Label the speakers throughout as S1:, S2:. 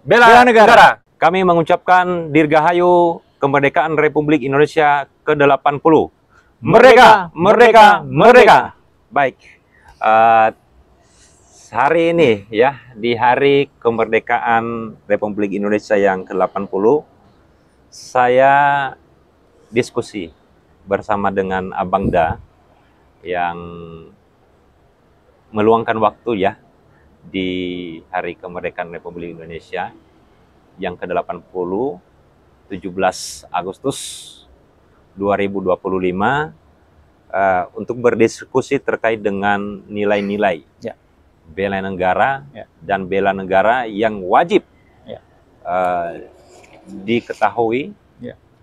S1: Bela negara. Kami mengucapkan Dirgahayu kemerdekaan Republik Indonesia ke-80. Merdeka, merdeka, merdeka. Baik. Hari ini ya, di hari kemerdekaan Republik Indonesia yang ke-80, saya diskusi bersama dengan Abang Da yang meluangkan waktu ya di hari kemerdekaan Republik Indonesia yang ke-80, 17 Agustus 2025, untuk berdiskusi terkait dengan nilai-nilai bela negara dan bela negara yang wajib diketahui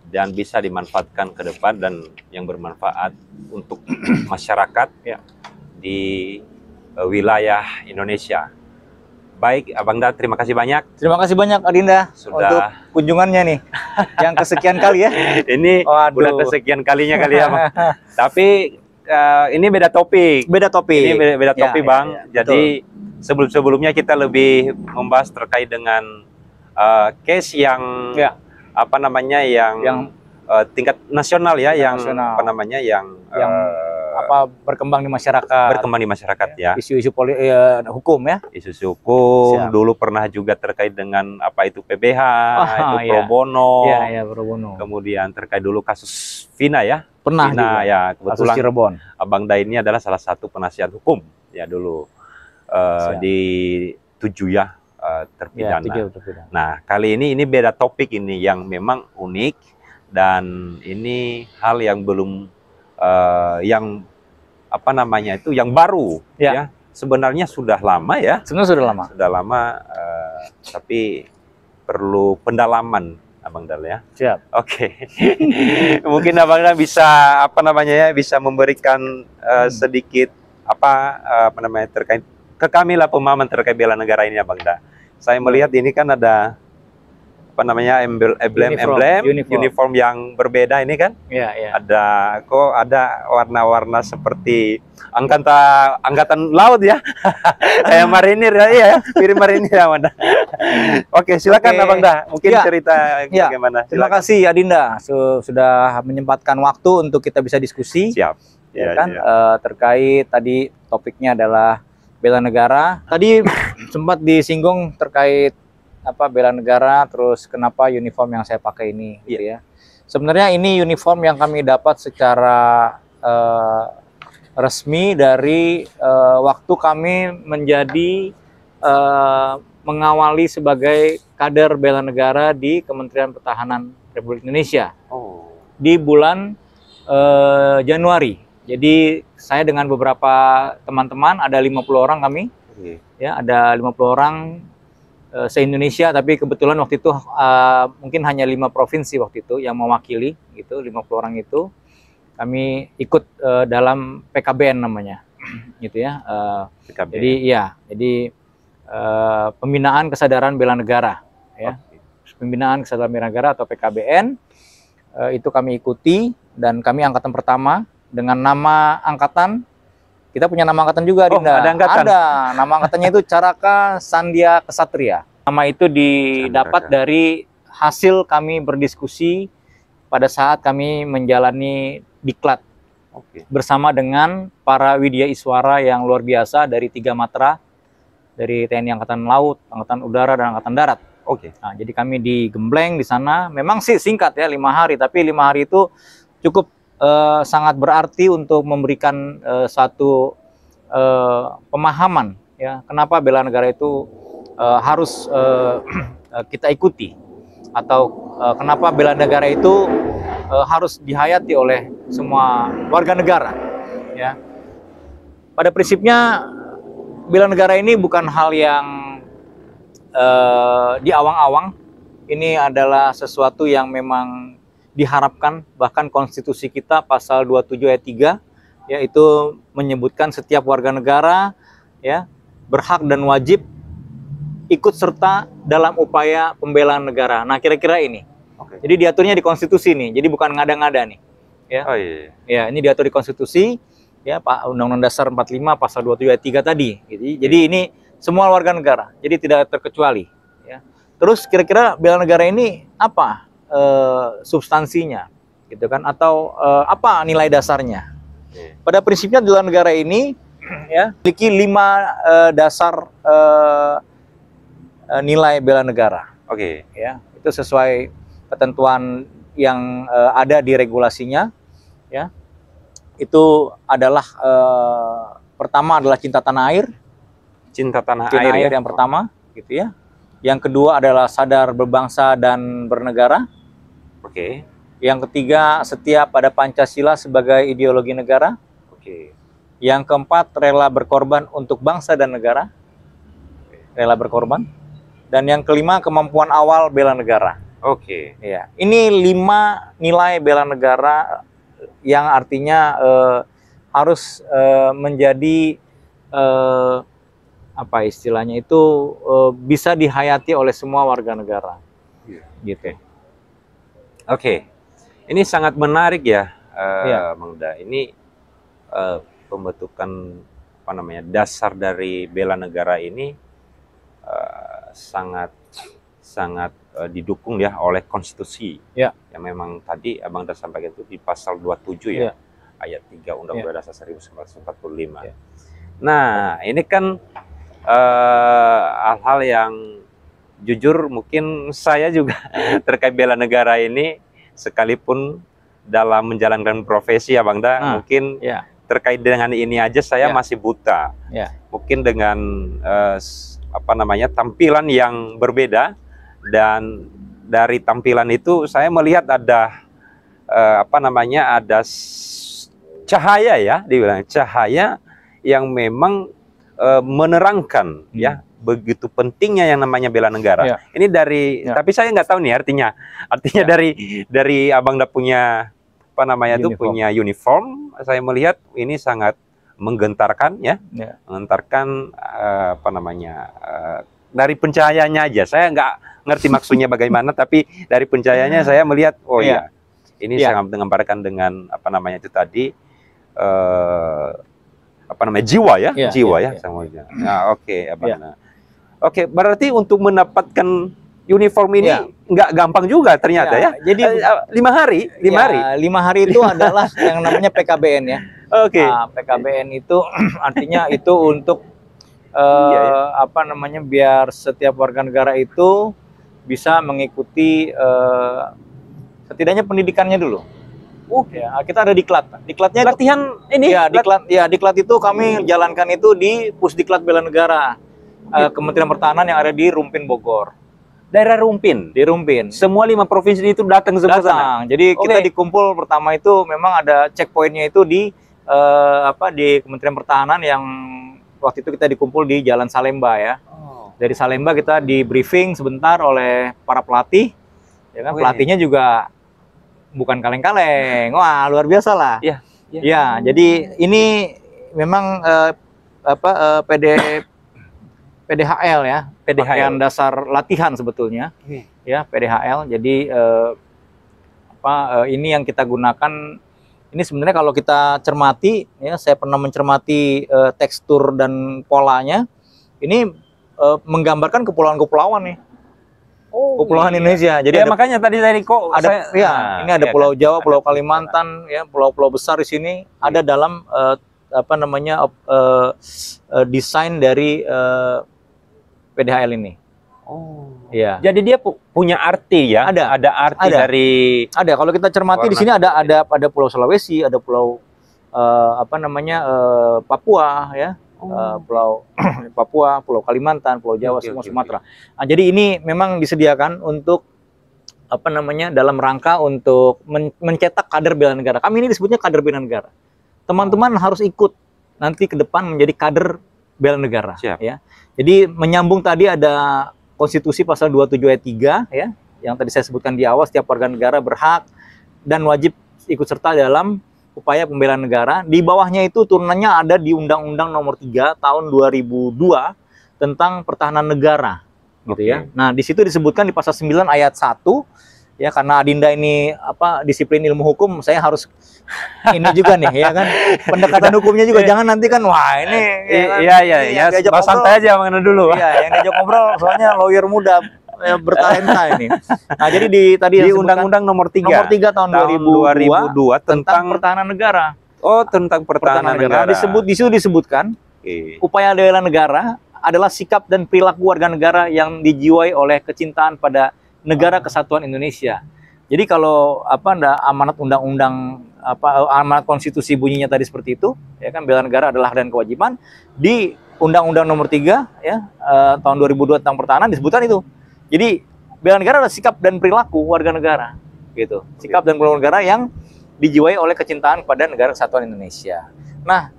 S1: dan bisa dimanfaatkan ke depan dan yang bermanfaat untuk masyarakat di wilayah Indonesia. Baik, Abang Da, terima kasih banyak.
S2: Terima kasih banyak, Adinda, untuk kunjungannya nih, yang kesekian kali ya. Ini udah kesekian kalinya kali ya, Bang.
S1: Tapi ini beda topik.
S2: Beda topik.
S1: Ini beda topik, Bang. Jadi sebelum-sebelumnya kita lebih membahas terkait dengan case yang apa namanya yang tingkat nasional ya, yang apa namanya yang
S2: berkembang di masyarakat.
S1: Berkembang di masyarakat ya.
S2: Isu-isu hukum ya.
S1: Isu-isu hukum. Dulu pernah juga terkait dengan apa itu PBH, itu pro bono.
S2: Iya, pro bono.
S1: Kemudian terkait dulu kasus Vina ya.
S2: Pernah
S1: Vina,
S2: juga.
S1: ya, kebetulan
S2: kasus Cirebon.
S1: Abang Da ini adalah salah satu penasihat hukum ya dulu di 7 ya terpidana. Nah, kali ini beda topik ini yang memang unik dan ini hal yang belum yang apa namanya itu yang baru ya. Sebenarnya sudah lama ya.
S2: Sebenarnya sudah lama.
S1: Tapi perlu pendalaman Abang Dal ya.
S2: Siap.
S1: Oke. Mungkin Abang Dal bisa apa namanya ya, bisa memberikan sedikit apa namanya terkait ke kami lah pemahaman terkait bela negara ini, Abang Da. Saya melihat ini kan ada apa namanya uniform yang berbeda ini kan?
S2: Iya.
S1: Ada warna-warna seperti angkatan laut ya. Kayak marinir ya, mirip marinir ya, Abang Da. Oke, silakan Abang Da. Mungkin cerita bagaimana.
S2: Terima kasih Adinda sudah menyempatkan waktu untuk kita bisa diskusi.
S1: Siap.
S2: Terkait tadi topiknya adalah bela negara. Tadi sempat disinggung terkait bela negara, terus kenapa uniform yang saya pakai ini gitu ya. Sebenarnya ini uniform yang kami dapat secara resmi dari waktu kami menjadi mengawali sebagai kader bela negara di Kementerian Pertahanan Republik Indonesia di bulan Januari. Jadi saya dengan beberapa teman-teman, ada 50 orang kami, ya ada 50 orang se-Indonesia, tapi kebetulan waktu itu mungkin hanya 5 provinsi waktu itu yang mewakili, gitu. 50 orang itu kami ikut dalam PKBN namanya, gitu ya. PKBN. Jadi pembinaan kesadaran bela negara, ya. Pembinaan kesadaran bela negara atau PKBN itu kami ikuti, dan kami angkatan pertama dengan nama angkatan. Kita punya nama angkatan juga, Dinda.
S1: Ada angkatan?
S2: Ada. Nama angkatannya itu Caraka Sandhya Ksatria. Nama itu didapat dari hasil kami berdiskusi pada saat kami menjalani diklat bersama dengan para widya iswara yang luar biasa dari 3 matra, dari TNI Angkatan Laut, Angkatan Udara, dan Angkatan Darat. Nah, jadi kami digembleng di sana. Memang sih singkat ya, 5 hari, tapi 5 hari itu cukup sangat berarti untuk memberikan satu pemahaman ya, kenapa bela negara itu harus kita ikuti, atau kenapa bela negara itu harus dihayati oleh semua warga negara ya. Pada prinsipnya bela negara ini bukan hal yang diawang-awang. Ini adalah sesuatu yang memang diharapkan, bahkan konstitusi kita pasal 27 ayat 3 yaitu menyebutkan setiap warga negara ya berhak dan wajib ikut serta dalam upaya pembelaan negara. Nah, kira-kira ini. Jadi diaturnya di konstitusi nih. Jadi bukan ngada-ngada nih. Ya. Ya, ini diatur di konstitusi ya, Pak, Undang-Undang Dasar 45 pasal 27 ayat 3 tadi. Jadi ini semua warga negara. Jadi tidak terkecuali ya. Terus kira-kira bela negara ini apa substansinya, gitu kan? Atau apa nilai dasarnya? Pada prinsipnya bela negara ini ya memiliki 5 dasar nilai bela negara.
S1: Oke.
S2: Ya, itu sesuai ketentuan yang ada di regulasinya. Ya, itu adalah pertama adalah cinta tanah air.
S1: Cinta tanah
S2: air
S1: ya?
S2: Yang pertama, gitu ya. Yang kedua adalah sadar berbangsa dan bernegara.
S1: Oke.
S2: Yang ketiga, setia pada Pancasila sebagai ideologi negara.
S1: Oke.
S2: Yang keempat, rela berkorban untuk bangsa dan negara. Rela berkorban. Dan yang kelima, kemampuan awal bela negara.
S1: Oke.
S2: Ya, ini 5 nilai bela negara yang artinya harus menjadi apa istilahnya itu bisa dihayati oleh semua warga negara. Gitu.
S1: Oke. Ini sangat menarik ya, Bang Huda. Ini pembentukan apa namanya dasar dari bela negara ini sangat didukung ya oleh konstitusi.
S2: Ya.
S1: Yang memang tadi Abang sudah sampaikan itu di pasal 27 ya. Ayat 3 Undang-Undang Dasar 1945. Ya. Nah, ini kan hal-hal yang jujur mungkin saya juga terkait bela negara ini, sekalipun dalam menjalankan profesi ya Bang Da, mungkin terkait dengan ini aja saya masih buta. Mungkin dengan apa namanya tampilan yang berbeda, dan dari tampilan itu saya melihat ada apa namanya ada cahaya ya, dibilang cahaya yang memang menerangkan ya begitu pentingnya yang namanya bela negara. Ini dari tapi saya nggak tahu nih artinya dari Abang udah punya apa namanya itu punya uniform, saya melihat ini sangat menggentarkan ya, menggentarkan apa namanya dari pencahayaannya aja. Saya nggak ngerti maksudnya bagaimana, tapi dari pencahayaannya saya melihat oh ya ini sangat menggambarkan dengan apa namanya itu tadi apa namanya jiwa ya, jiwa ya. Nah, oke, Abang. Oke, berarti untuk mendapatkan uniform ini nggak gampang juga ternyata ya.
S2: Jadi
S1: 5 hari, 5 hari.
S2: 5 hari itu adalah yang namanya PKBN ya.
S1: Oke.
S2: Nah, PKBN itu artinya itu untuk apa namanya biar setiap warga negara itu bisa mengikuti setidaknya pendidikannya dulu. Ya, kita ada diklat. Diklatnya
S1: latihan ini
S2: ya, diklat itu kami jalankan itu di Pusdiklat Bela Negara Kementerian Pertahanan yang ada di Rumpin Bogor.
S1: Daerah Rumpin.
S2: Di Rumpin.
S1: Semua 5 provinsi itu datang semua sana.
S2: Jadi kita dikumpul pertama itu memang ada checkpointnya itu di di Kementerian Pertahanan yang waktu itu kita dikumpul di Jalan Salemba ya. Dari Salemba kita di briefing sebentar oleh para pelatih. Ya kan, pelatihnya juga bukan kaleng-kaleng. Wah, luar biasa lah. Ya, jadi ini memang PDHL ya, pakaian dasar latihan sebetulnya. Ya, PDHL. Jadi ini yang kita gunakan. Ini sebenarnya kalau kita cermati ya, saya pernah mencermati tekstur dan polanya. Ini menggambarkan kepulauan-kepulauan nih. Kepulauan Indonesia. Jadi
S1: makanya tadi kok
S2: ada ini ada Pulau Jawa, Pulau Kalimantan, ya pulau-pulau besar di sini ada dalam apa namanya desain dari PDHL ini. Ya.
S1: Jadi dia punya arti ya? Ada arti dari.
S2: Ada. Kalau kita cermati di sini ada Pulau Sulawesi, ada Pulau apa namanya Papua ya. Pulau Papua, Pulau Kalimantan, Pulau Jawa, semua Sumatera. Nah, jadi ini memang disediakan untuk apa namanya dalam rangka untuk mencetak kader bela negara. Kami ini disebutnya kader bela negara. Teman-teman harus ikut nanti ke depan menjadi kader bela negara. Ya. Jadi menyambung tadi ada Konstitusi pasal 27 ayat 3 ya, yang tadi saya sebutkan di awal, setiap warga negara berhak dan wajib ikut serta dalam upaya pembelaan negara. Di bawahnya itu turunannya ada di Undang-Undang Nomor 3 Tahun 2002 tentang Pertahanan Negara, gitu ya. Nah, di situ disebutkan di pasal 9 ayat 1 ya, karena Adinda ini disiplin ilmu hukum, saya harus ini juga nih ya kan, pendekatan hukumnya juga jangan nanti kan wah ini
S1: iya santai aja mengenai dulu.
S2: Iya, yang diajak ngobrol soalnya lawyer muda. bertalenta ini. Nah, jadi tadi
S1: di Undang-Undang nomor 3
S2: tahun 2002 tentang pertahanan negara.
S1: Oh, tentang pertahanan negara.
S2: Disebutkan upaya bela negara adalah sikap dan perilaku warga negara yang dijiwai oleh kecintaan pada negara kesatuan Indonesia. Jadi kalau amanat undang-undang amanat konstitusi bunyinya tadi seperti itu, ya kan, bela negara adalah hak dan kewajiban. Di Undang-Undang nomor 3 ya tahun 2002 tentang pertahanan disebutkan itu. Jadi bela negara adalah sikap dan perilaku warga negara, gitu. Sikap dan perilaku negara yang dijiwai oleh kecintaan pada negara kesatuan Indonesia. Nah,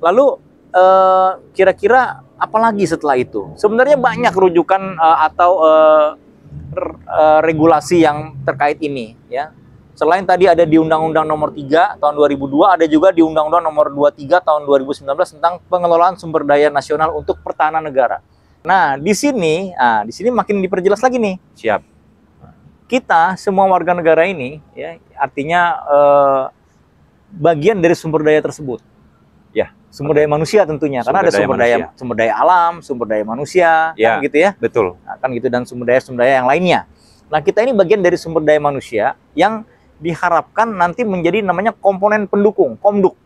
S2: lalu kira-kira apalagi setelah itu? Sebenarnya banyak rujukan atau regulasi yang terkait ini, ya. Selain tadi ada di Undang-Undang nomor 3 tahun 2002, ada juga di Undang-Undang nomor 23 tahun 2019 tentang pengelolaan sumber daya nasional untuk pertahanan negara. Nah, di sini makin diperjelas lagi nih.
S1: Siap.
S2: Kita semua warga negara ini, ya, artinya bagian dari sumber daya tersebut.
S1: Ya,
S2: sumber daya manusia tentunya, karena ada sumber daya alam, sumber daya manusia,
S1: ya,
S2: kan gitu ya.
S1: Betul.
S2: Nah, kan gitu, dan sumber daya yang lainnya. Nah, kita ini bagian dari sumber daya manusia yang diharapkan nanti menjadi namanya komponen pendukung, komduk.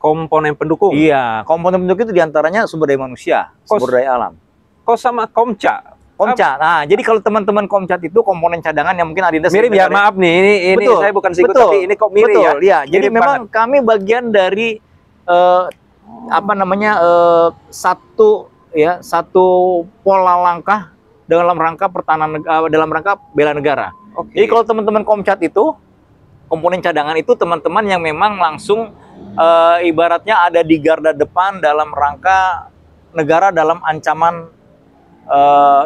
S1: Komponen pendukung?
S2: Iya, komponen pendukung itu diantaranya sumber daya manusia, sumber daya alam.
S1: Kok sama Komca?
S2: Komca. Nah, jadi kalau teman-teman Komcat itu komponen cadangan yang mungkin Adinda
S1: mirip ya, maaf nih, ini
S2: betul,
S1: saya bukan sikut,
S2: betul,
S1: tapi ini kok mirip
S2: betul, ya. Jadi
S1: mirip
S2: memang
S1: banget.
S2: kami bagian dari satu pola langkah dalam rangka pertahanan, dalam rangka bela negara. Jadi kalau teman-teman Komcat itu komponen cadangan itu teman-teman yang memang langsung ibaratnya ada di garda depan dalam rangka negara dalam ancaman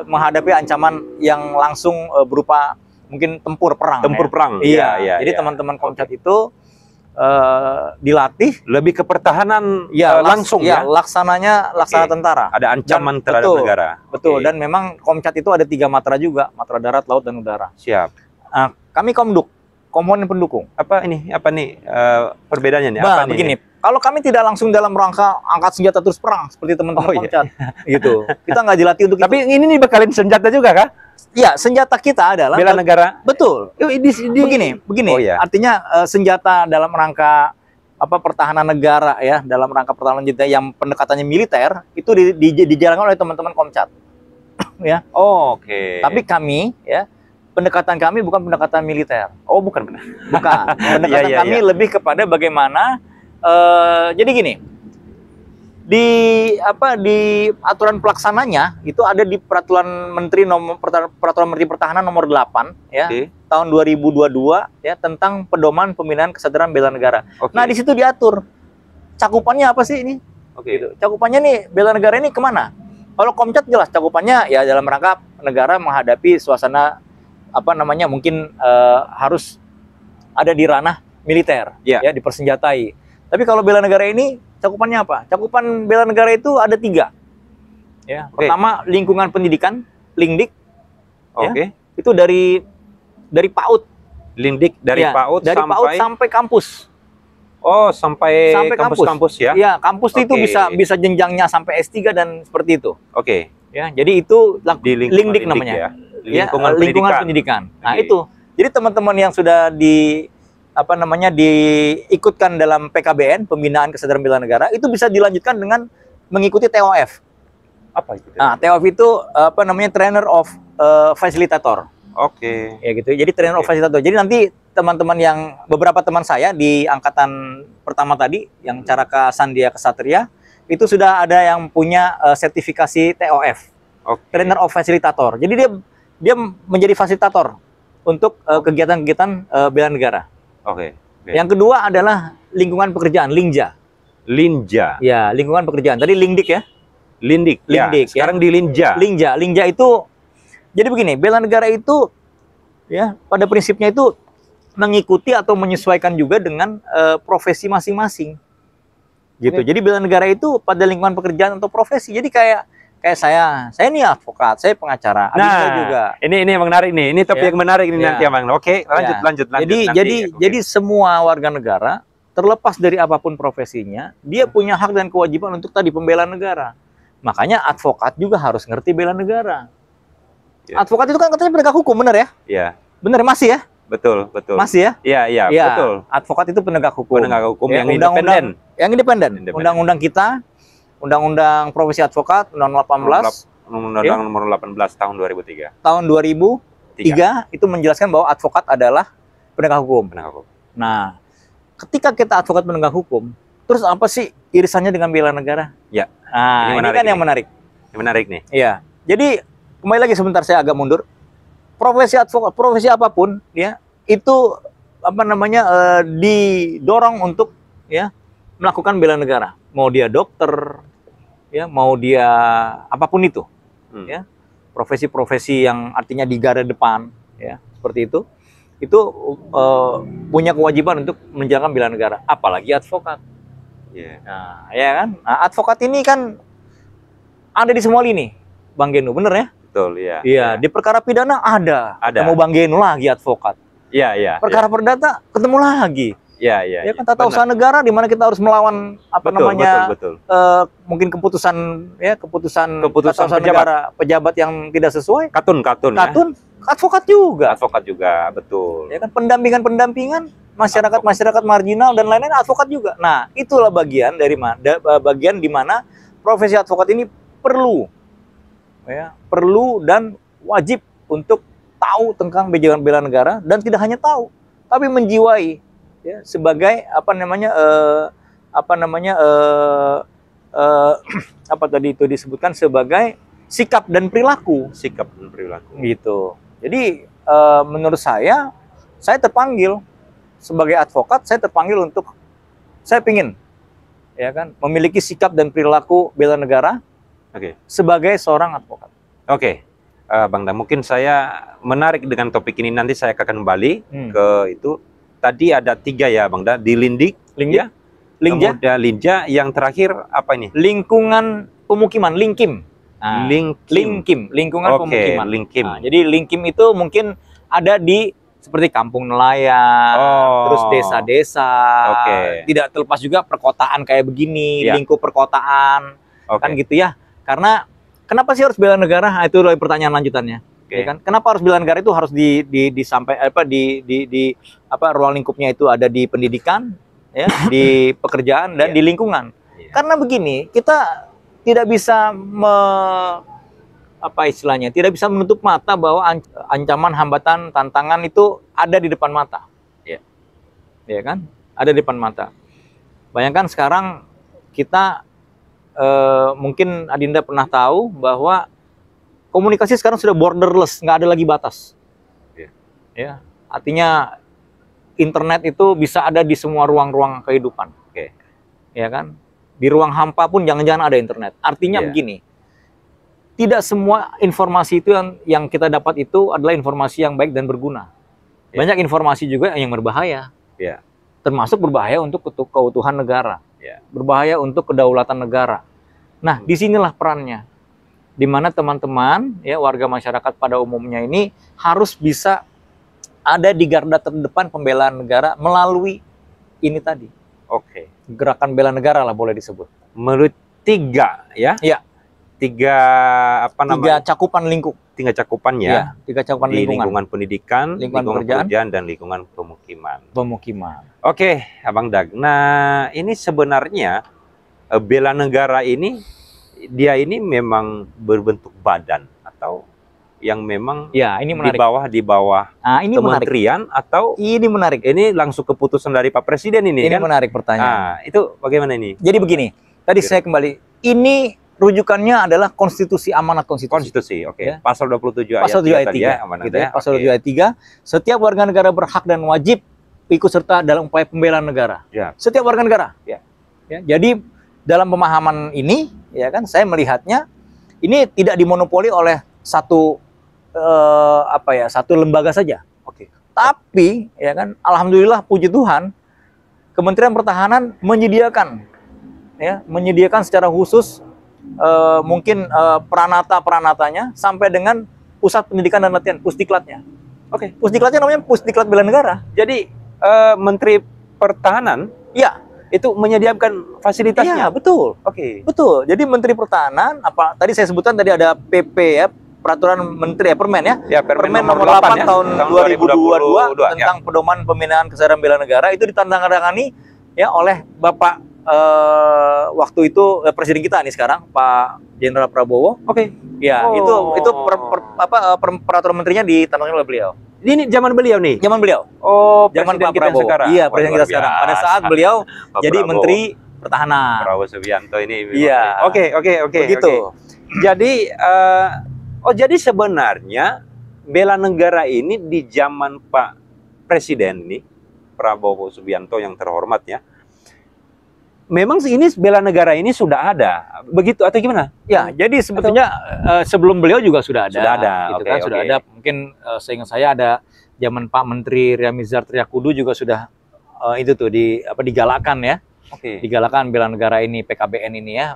S2: menghadapi ancaman yang langsung berupa mungkin tempur perang.
S1: Tempur perang.
S2: Iya. Jadi teman-teman Komcat itu dilatih
S1: lebih ke pertahanan langsung ya.
S2: Laksana tentara.
S1: Ada ancaman terhadap negara.
S2: Betul. Dan memang Komcat itu ada 3 matra juga, matra darat, laut, dan udara.
S1: Siap.
S2: Kami komduk, komponen pendukung.
S1: Apa nih perbedaannya nih?
S2: Begini, kalau kami tidak langsung dalam rangka angkat senjata terus perang seperti teman-teman Komcat, gitu. Kita nggak dilatih untuk
S1: Tapi ini nih bekalin senjata juga kah?
S2: Iya, senjata kita adalah
S1: bela negara.
S2: Betul. Begini.
S1: Oh, iya.
S2: Artinya senjata dalam rangka pertahanan negara, ya, dalam rangka pertahanan negara yang pendekatannya militer itu dijalankan oleh teman-teman Komcat. Ya.
S1: Oh, oke.
S2: Tapi kami, ya, pendekatan kami bukan pendekatan militer.
S1: Oh, bukan.
S2: Pendekatan kami lebih kepada bagaimana jadi gini. Di aturan pelaksananya itu ada di peraturan Menteri Pertahanan nomor 8 ya, tahun 2022 ya, tentang pedoman pembinaan kesadaran bela negara. Nah, di situ diatur cakupannya apa sih ini? Gitu. Cakupannya nih bela negara ini kemana? Kalau Komcat jelas cakupannya ya dalam rangka negara menghadapi suasana mungkin harus ada di ranah militer, ya, dipersenjatai. Tapi kalau bela negara ini cakupannya apa? Cakupan bela negara itu ada 3. Ya, pertama lingkungan pendidikan, Lingdik. Ya, itu dari PAUD.
S1: Lingdik dari PAUD
S2: sampai kampus.
S1: Oh, sampai kampus-kampus ya?
S2: Iya, kampus itu bisa jenjangnya sampai S3 dan seperti itu. Ya, jadi itu Lingdik namanya.
S1: Ya,
S2: lingkungan pendidikan. Nah, itu. Jadi teman-teman yang sudah diikutkan dalam PKBN, pembinaan kesadaran bela negara, itu bisa dilanjutkan dengan mengikuti TOF.
S1: Apa itu?
S2: Nah, TOF itu trainer of facilitator. Ya gitu. Jadi trainer of facilitator. Jadi nanti teman-teman beberapa teman saya di angkatan pertama tadi yang Caraka Sandia Kesatria itu sudah ada yang punya sertifikasi TOF. Trainer of facilitator. Jadi dia menjadi fasilitator untuk kegiatan-kegiatan bela negara. Yang kedua adalah lingkungan pekerjaan, Linja. Ya, lingkungan pekerjaan. Tadi Lingdik ya.
S1: Lingdik. Sekarang di Linja.
S2: Linja itu jadi begini, bela negara itu ya pada prinsipnya itu mengikuti atau menyesuaikan juga dengan profesi masing-masing. Gitu. Jadi bela negara itu pada lingkungan pekerjaan atau profesi. Jadi kayak saya ini advokat, saya pengacara. Juga.
S1: Ini yang menarik nih. Ini topik yang menarik ini nanti, Bang. Lanjut.
S2: Jadi semua warga negara terlepas dari apapun profesinya, dia punya hak dan kewajiban untuk tadi pembela negara. Makanya advokat juga harus ngerti bela negara.
S1: Ya.
S2: Advokat itu kan katanya penegak hukum, benar ya?
S1: Iya.
S2: Benar, masih ya?
S1: Betul, betul.
S2: Masih ya?
S1: Iya,
S2: Ya,
S1: betul.
S2: advokat itu penegak hukum.
S1: Penegak hukum
S2: Ya,
S1: yang independen.
S2: Yang independen. Undang-undang kita, Undang-Undang Profesi Advokat, Undang-Undang 18.
S1: Undang-Undang nomor 18 tahun 2003.
S2: Tahun 2003 itu menjelaskan bahwa advokat adalah penegak hukum.
S1: Penegak hukum.
S2: Nah, ketika kita advokat penegak hukum, terus apa sih irisannya dengan bela negara?
S1: Ya.
S2: Nah, ini kan yang menarik.
S1: Yang menarik nih.
S2: Iya. Jadi kembali lagi sebentar, saya agak mundur. Profesi advokat, profesi apapun, ya itu apa namanya didorong untuk ya melakukan bela negara. Mau dia dokter, ya mau dia apapun itu, ya profesi-profesi yang artinya di garda depan, ya seperti itu punya kewajiban untuk menjalankan bela negara. Apalagi advokat.
S1: Yeah.
S2: Nah, ya kan? Nah, advokat ini kan ada di semua lini, Bang Genu, bener ya?
S1: Betul, iya.
S2: Iya, di perkara pidana ada. Ketemu Bang Genu lagi advokat.
S1: Iya, iya.
S2: Perkara perdata ketemu lagi.
S1: Iya, iya.
S2: Ya kan tata usaha negara di mana kita harus melawan
S1: betul.
S2: Mungkin keputusan
S1: keputusan
S2: pejabat yang tidak sesuai.
S1: Katun ya.
S2: Advokat juga.
S1: Advokat juga, betul.
S2: Ya kan pendampingan masyarakat marginal dan lain-lain advokat juga. Nah, itulah bagian bagian di mana profesi advokat ini perlu dan wajib untuk tahu tentang bela negara, dan tidak hanya tahu tapi menjiwai ya sebagai apa tadi itu disebutkan sebagai sikap dan perilaku gitu. Jadi menurut saya terpanggil sebagai advokat, saya terpanggil untuk saya pingin ya kan memiliki sikap dan perilaku bela negara. Sebagai seorang advokat.
S1: Bang Dan, mungkin saya menarik dengan topik ini, nanti saya akan kembali ke itu. Tadi ada 3 ya Bang Dan, di Linja, kemudian Linja, yang terakhir apa ini?
S2: Lingkungan pemukiman, Lingkim. Nah, Lingkim, lingkungan pemukiman. Nah, jadi Lingkim itu mungkin ada di seperti kampung nelayan, terus desa-desa, tidak terlepas juga perkotaan kayak begini, lingkup perkotaan, kan gitu ya. Karena kenapa sih harus bela negara? Nah, itu pertanyaan lanjutannya. Ya kan? Kenapa harus bela negara? Itu harus ruang lingkupnya itu ada di pendidikan, ya, di pekerjaan dan di lingkungan. Karena begini, kita tidak bisa tidak bisa menutup mata bahwa ancaman, hambatan, tantangan itu ada di depan mata. Ya kan? Ada di depan mata. Bayangkan sekarang kita mungkin Adinda pernah tahu bahwa komunikasi sekarang sudah borderless, nggak ada lagi batas. Ya, artinya internet itu bisa ada di semua ruang-ruang kehidupan. Ya kan? Di ruang hampa pun jangan-jangan ada internet. Artinya begini, tidak semua informasi itu yang kita dapat itu adalah informasi yang baik dan berguna. Banyak informasi juga yang berbahaya. Termasuk berbahaya untuk keutuhan negara. Berbahaya untuk kedaulatan negara. Nah, disinilah perannya, di mana teman-teman ya warga masyarakat pada umumnya ini harus bisa ada di garda terdepan pembelaan negara melalui ini tadi. Gerakan bela negara lah boleh disebut.
S1: Menurut 3 ya?
S2: Iya.
S1: 3
S2: cakupan lingkup.
S1: 3 cakupannya.
S2: Iya, 3 cakupan
S1: di lingkungan pendidikan, lingkungan pekerjaan, dan lingkungan pemukiman. Oke, Abang Dag. Nah, ini sebenarnya bela negara ini dia ini memang berbentuk badan atau yang memang
S2: ini
S1: di bawah
S2: ini
S1: kementerian
S2: menarik.
S1: Atau
S2: ini menarik.
S1: Ini langsung keputusan dari Pak Presiden ini kan?
S2: Menarik pertanyaan.
S1: Itu bagaimana ini?
S2: Jadi begini, tadi saya kembali. Ini rujukannya adalah konstitusi, amanat konstitusi.
S1: Pasal 27
S2: Pasal 7 ayat 3. Pasal 7 ayat 3, setiap warga negara berhak dan wajib ikut serta dalam upaya pembelaan negara. Setiap warga negara. Jadi dalam pemahaman ini, ya kan, saya melihatnya ini tidak dimonopoli oleh satu lembaga saja. Tapi, ya kan, alhamdulillah puji Tuhan, Kementerian Pertahanan menyediakan secara khusus mungkin peranatanya sampai dengan pusat pendidikan dan latihan, Pusdiklatnya. Pusdiklatnya namanya Pusdiklat Bela Negara.
S1: Jadi Menteri Pertahanan itu menyediakan fasilitasnya.
S2: Betul. Betul. Jadi Menteri Pertahanan, tadi saya sebutkan tadi ada PP ya, peraturan menteri Permen ya.
S1: Ya,
S2: Permen nomor 8 tahun 2022 tentang pedoman pembinaan kesadaran bela negara itu ditandatangani ya oleh Bapak waktu itu presiden kita nih sekarang Pak Jenderal Prabowo.
S1: Oke.
S2: Ya, itu peraturan menterinya ditandatangani oleh beliau.
S1: Ini zaman beliau nih.
S2: Zaman beliau.
S1: Oh,
S2: zaman Pak Prabowo.
S1: Sekarang.
S2: Iya, presiden kita sekarang. Pada saat beliau jadi Menteri Pertahanan.
S1: Prabowo Subianto ini.
S2: Iya.
S1: Oke.
S2: Begitu.
S1: Jadi jadi sebenarnya bela negara ini di zaman Pak Presiden ini Prabowo Subianto yang terhormat ya. Memang ini bela negara ini sudah ada, begitu atau gimana?
S2: Ya, jadi sebetulnya sebelum beliau juga sudah ada.
S1: Sudah ada,
S2: gitu kan? Sudah ada. Mungkin seingat saya ada zaman Pak Menteri Riamizar Triakudu juga sudah itu tuh digalakkan ya. Digalakkan bela negara ini, PKBN ini ya,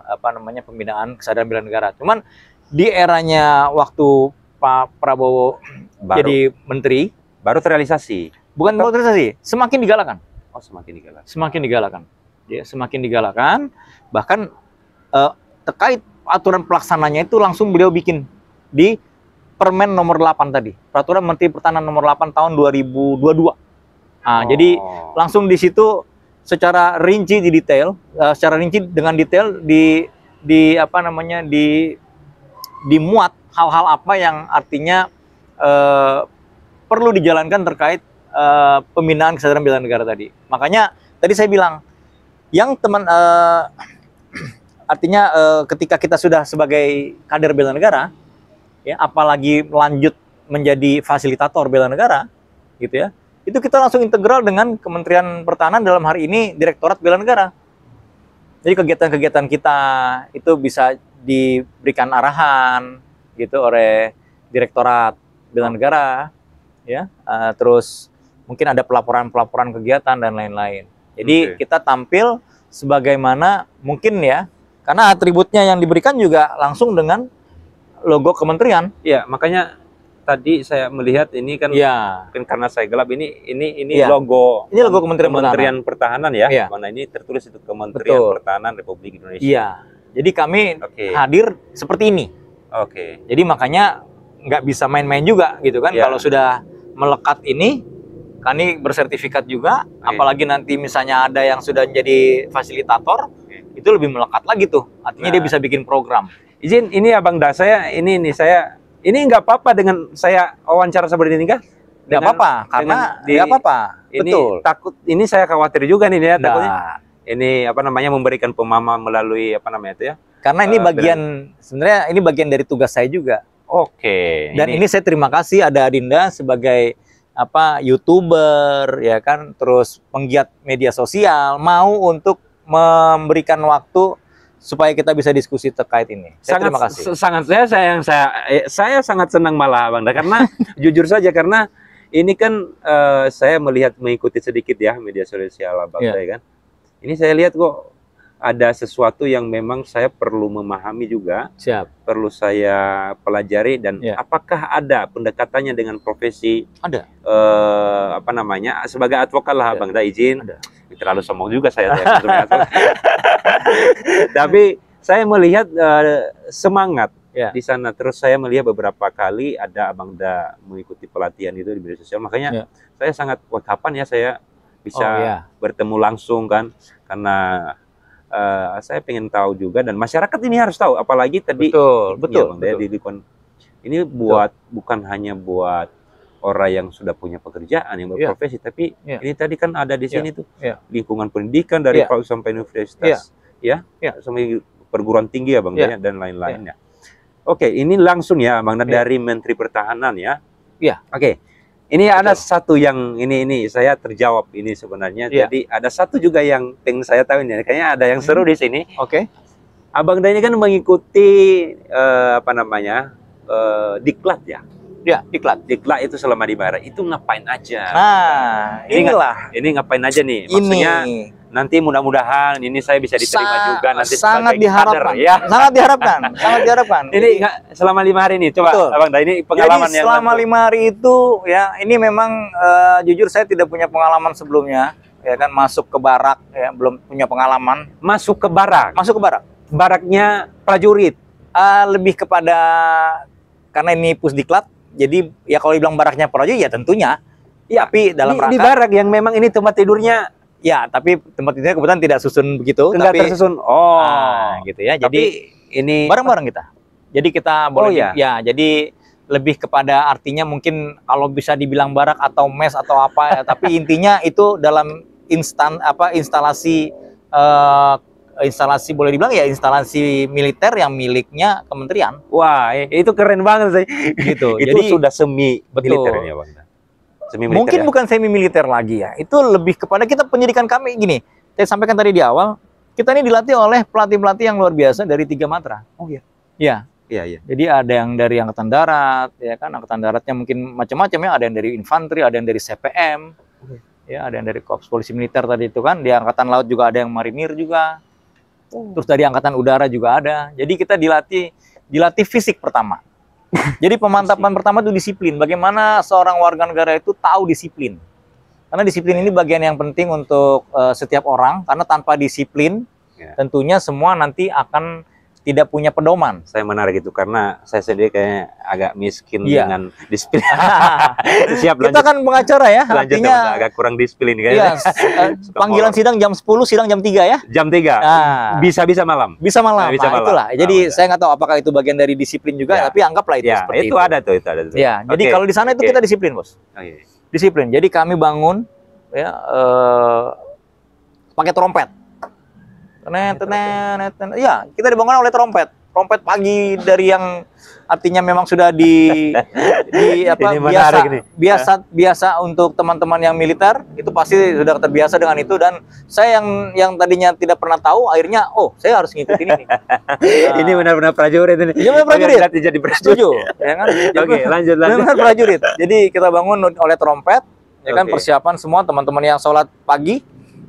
S2: pembinaan kesadaran bela negara. Cuman di eranya waktu Pak Prabowo jadi menteri
S1: baru terrealisasi.
S2: Bukan baru terrealisasi, semakin digalakkan.
S1: Oh, semakin digalakkan.
S2: Semakin digalakkan. Ya, semakin digalakkan, bahkan terkait aturan pelaksananya itu langsung beliau bikin di Permen nomor 8 tadi, Peraturan Menteri Pertahanan nomor 8 tahun 2022. Nah, jadi langsung di situ secara rinci dengan detail dimuat hal-hal apa yang artinya perlu dijalankan terkait pembinaan kesadaran bela negara tadi. Makanya tadi saya bilang yang artinya ketika kita sudah sebagai kader bela negara ya, apalagi lanjut menjadi fasilitator bela negara gitu ya, itu kita langsung integral dengan Kementerian Pertahanan, dalam hari ini Direktorat Bela Negara. Jadi kegiatan-kegiatan kita itu bisa diberikan arahan gitu oleh Direktorat Bela Negara ya, terus mungkin ada pelaporan kegiatan dan lain-lain. Jadi kita tampil sebagaimana mungkin ya, karena atributnya yang diberikan juga langsung dengan logo kementerian.
S1: Ya, makanya tadi saya melihat ini kan, mungkin karena saya gelap ini logo.
S2: Ini logo Kementerian
S1: Pertahanan ya. Mana ini tertulis itu Kementerian Pertahanan Republik Indonesia.
S2: Iya. Jadi kami hadir seperti ini. Jadi makanya nggak bisa main-main juga gitu kan. Kalau sudah melekat ini, kami bersertifikat juga, apalagi nanti misalnya ada yang sudah jadi fasilitator, itu lebih melekat lagi tuh. Artinya dia bisa bikin program.
S1: Izin, ini Abang Da, ini nggak apa-apa dengan saya wawancara seperti ini kah?
S2: Nggak apa-apa, karena nggak apa-apa.
S1: Betul. Takut, ini saya khawatir juga nih ya, takutnya. Ini memberikan pemahaman melalui itu ya?
S2: Karena ini sebenarnya ini bagian dari tugas saya juga. Dan ini saya terima kasih ada Adinda sebagai YouTuber ya kan, terus penggiat media sosial mau untuk memberikan waktu supaya kita bisa diskusi terkait ini. Terima kasih.
S1: Saya sangat senang malah Bang Da, karena jujur saja, karena ini kan saya mengikuti sedikit ya media sosial Bang Da kan. Ini saya lihat kok ada sesuatu yang memang saya perlu memahami juga, perlu saya pelajari, dan apakah ada pendekatannya dengan profesi?
S2: Ada.
S1: Sebagai advokat lah Bang Da, izin. Terlalu sombong juga saya. Tapi saya melihat semangat di sana. Terus saya melihat beberapa kali ada Abang Da mengikuti pelatihan itu di media sosial. Makanya saya sangat, kapan ya saya bisa bertemu langsung kan, karena saya pengen tahu juga, dan masyarakat ini harus tahu, apalagi tadi
S2: betul.
S1: Ini bukan hanya buat orang yang sudah punya pekerjaan yang berprofesi, tapi ini tadi kan ada di sini tuh lingkungan pendidikan dari PAUD sampai universitas, sampai perguruan tinggi ya Bang Da, dan lain-lainnya. Ini langsung ya Bang Da dari Menteri Pertahanan ya. Ini ada satu yang ini saya terjawab ini sebenarnya. Jadi ada satu juga yang pengen saya tahu ini. Kayaknya ada yang seru di sini. Abang Da ini kan mengikuti diklat ya.
S2: Diklat
S1: itu selama di Bara itu ngapain aja?
S2: Nah,
S1: ini ngapain aja nih? Maksudnya nanti mudah-mudahan ini saya bisa diterima juga nanti
S2: sangat
S1: sebagai
S2: diharapkan,
S1: kader, ya.
S2: sangat diharapkan.
S1: Ini selama 5 hari ini, coba Abang Da, ini pengalaman.
S2: Jadi selama 5 hari itu ya, ini memang jujur saya tidak punya pengalaman sebelumnya, ya kan, masuk ke barak ya, belum punya pengalaman.
S1: Masuk ke barak.
S2: Baraknya
S1: prajurit.
S2: Lebih kepada karena ini pusdiklat, jadi ya kalau dibilang baraknya Projo ya tentunya.
S1: Ya, tapi dalam rangka di barak yang memang ini tempat tidurnya.
S2: Ya, tapi tempat tidurnya kebetulan tidak susun begitu.
S1: Enggak tersusun. Oh,
S2: gitu ya.
S1: Tapi
S2: jadi
S1: ini
S2: bareng-bareng kita. Jadi kita boleh ya, jadi lebih kepada artinya mungkin kalau bisa dibilang barak atau mes atau apa ya, tapi intinya itu dalam instalasi boleh dibilang ya instalasi militer yang miliknya kementerian.
S1: Wah, itu keren banget sih.
S2: Gitu.
S1: Itu jadi sudah semi militer ya, Bang.
S2: Semi militer, mungkin ya? Bukan semi militer lagi ya. Itu lebih kepada kita pendidikan kami gini. Saya sampaikan tadi di awal, kita ini dilatih oleh pelatih-pelatih yang luar biasa dari 3 matra.
S1: Oh iya.
S2: Iya.
S1: Iya.
S2: Jadi ada yang dari Angkatan Darat, ya kan, Angkatan Daratnya mungkin macam-macam ya, ada yang dari infanteri, ada yang dari CPM, ya, ada yang dari Korps Polisi Militer tadi itu kan, di Angkatan Laut juga ada yang marinir juga, terus dari Angkatan Udara juga ada. Jadi kita dilatih fisik pertama. Jadi pemantapan pertama itu disiplin. Bagaimana seorang warga negara itu tahu disiplin? Karena disiplin ini bagian yang penting untuk setiap orang, karena tanpa disiplin, tentunya semua nanti akan tidak punya pedoman.
S1: Saya menarik itu karena saya sendiri kayaknya agak miskin dengan disiplin. Siap,
S2: kita kan pengacara ya,
S1: artinya agak kurang disiplin kayaknya.
S2: Panggilan sidang jam 10, sidang jam 3 ya.
S1: Jam 3. Bisa malam.
S2: Bisa malam. Itulah. Jadi saya nggak tahu apakah itu bagian dari disiplin juga, tapi anggaplah itu seperti itu.
S1: Itu ada.
S2: Ya, jadi kalau di sana itu kita disiplin, Bos. Disiplin. Jadi kami bangun ya pakai trompet. Ya, kita dibangun oleh trompet pagi dari yang artinya memang sudah biasa untuk teman-teman yang militer itu pasti sudah terbiasa dengan itu, dan saya yang tadinya tidak pernah tahu akhirnya saya harus ngikutin ini.
S1: Ini benar-benar prajurit ini.
S2: Iya, benar prajurit.
S1: Jadi prajurit.
S2: Setuju, ya kan?
S1: Oke, lanjut.
S2: Benar prajurit. Jadi kita bangun oleh trompet, ya kan, persiapan semua teman-teman yang sholat pagi,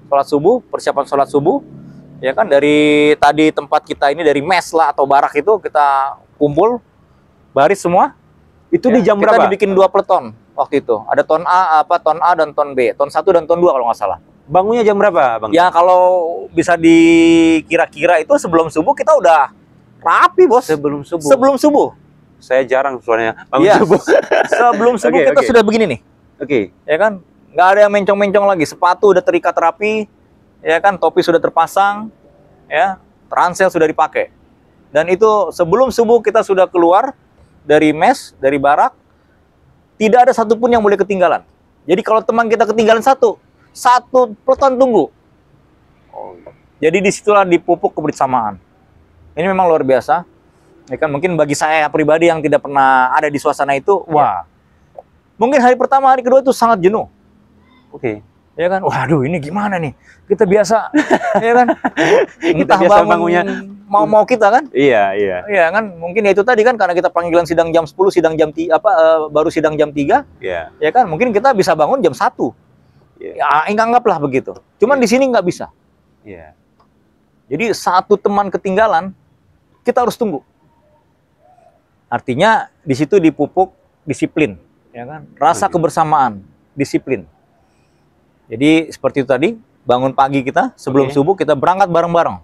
S2: sholat subuh, persiapan sholat subuh. Ya kan, dari tadi tempat kita ini dari mes lah atau barak itu kita kumpul baris semua.
S1: Itu di jam berapa?
S2: Kita dibikin 2 peleton waktu itu. Ada ton A dan ton B, ton 1 dan ton 2 kalau nggak salah.
S1: Bangunnya jam berapa, Bang?
S2: Ya kalau bisa dikira-kira itu sebelum subuh kita udah rapi, Bos. Sebelum subuh.
S1: Saya jarang soalnya bangun subuh.
S2: Sebelum subuh kita sudah begini nih. Ya kan? Nggak ada yang mencong-mencong lagi. Sepatu udah terikat rapi. Ya kan, topi sudah terpasang, ya, ransel sudah dipakai. Dan itu sebelum subuh kita sudah keluar dari mes, dari barak, tidak ada satupun yang boleh ketinggalan. Jadi kalau teman kita ketinggalan satu peleton tunggu. Jadi disitulah dipupuk kebersamaan. Ini memang luar biasa. Ya kan, mungkin bagi saya pribadi yang tidak pernah ada di suasana itu, mungkin hari pertama, hari kedua itu sangat jenuh. Ya kan, waduh ini gimana nih, kita biasa ya kan, entah bangunnya mau kita kan, iya kan, mungkin ya itu tadi kan, karena kita panggilan sidang jam 10, sidang jam baru sidang jam 3, ya kan, mungkin kita bisa bangun jam 1, ya anggaplah begitu, cuman di sini nggak bisa. Jadi satu teman ketinggalan kita harus tunggu, artinya di situ dipupuk disiplin, ya kan, rasa kebersamaan, disiplin. Jadi seperti itu tadi, bangun pagi kita, sebelum subuh kita berangkat bareng-bareng.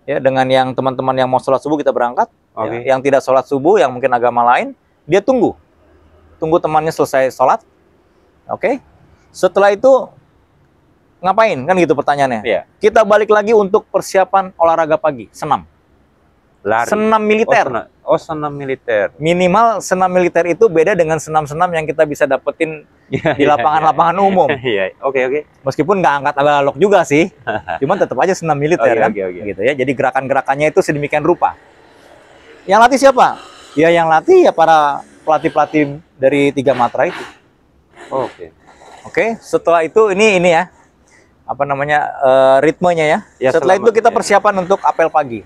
S2: Ya, dengan yang teman-teman yang mau sholat subuh kita berangkat. Ya, yang tidak sholat subuh, yang mungkin agama lain, dia tunggu temannya selesai sholat. Setelah itu ngapain? Kan gitu pertanyaannya. Kita balik lagi untuk persiapan olahraga pagi, senam.
S1: Lari.
S2: Senam militer.
S1: Senam militer.
S2: Minimal senam militer itu beda dengan senam-senam yang kita bisa dapetin di lapangan-lapangan umum.
S1: Oke.
S2: Meskipun nggak angkat balok juga sih, cuman tetap aja senam militer kan. Gitu ya. Jadi gerakan-gerakannya itu sedemikian rupa. Yang latih siapa? Ya yang latih ya para pelatih-pelatih dari 3 matra itu. Oke. Setelah itu ini ya, apa namanya, ritmenya ya. Setelah itu kita persiapan untuk apel pagi.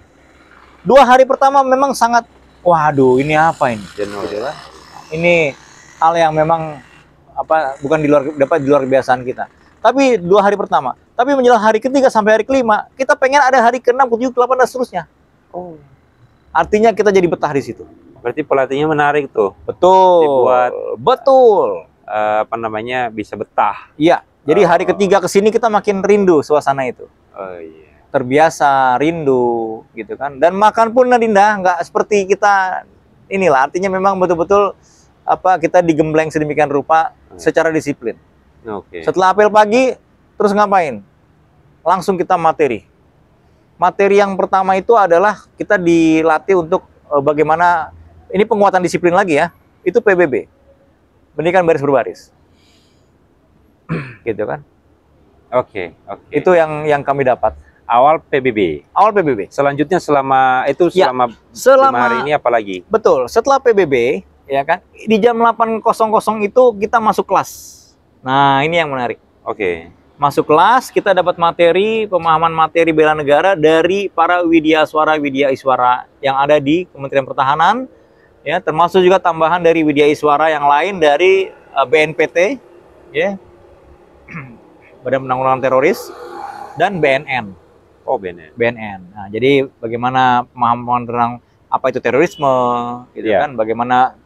S2: 2 hari pertama memang sangat, waduh ini apa ini?
S1: Jenuh ya.
S2: Ini hal yang memang bukan di luar kebiasaan kita. Tapi 2 hari pertama. Tapi menjelang hari ketiga sampai hari kelima, kita pengen ada hari ke-6, ke-7, ke-8 dan seterusnya. Artinya kita jadi betah di situ.
S1: Berarti pelatihnya menarik tuh.
S2: Betul.
S1: Bisa betah.
S2: Iya. Jadi hari ketiga ke sini kita makin rindu suasana itu. Terbiasa, rindu gitu kan. Dan makan pun Dinda nggak seperti kita inilah artinya memang betul-betul kita digembleng sedemikian rupa secara disiplin. Setelah apel pagi terus ngapain? Langsung kita materi. Materi yang pertama itu adalah kita dilatih untuk bagaimana ini penguatan disiplin lagi ya. Itu PBB. Pendidikan baris berbaris. Gitu kan?
S1: Oke.
S2: Itu yang kami dapat.
S1: Awal PBB.
S2: Awal PBB.
S1: Selanjutnya selama 5 hari ini apa lagi?
S2: Betul. Setelah PBB, ya kan? Di jam 8.00 itu kita masuk kelas. Nah, ini yang menarik. Masuk kelas, kita dapat materi, pemahaman materi bela negara dari para widyaswara yang ada di Kementerian Pertahanan, ya, termasuk juga tambahan dari widyaswara yang lain dari BNPT, ya, Badan Penanggulangan Teroris, dan BNN. BNN. Nah, jadi bagaimana pemahaman tentang apa itu terorisme, gitu kan? Bagaimana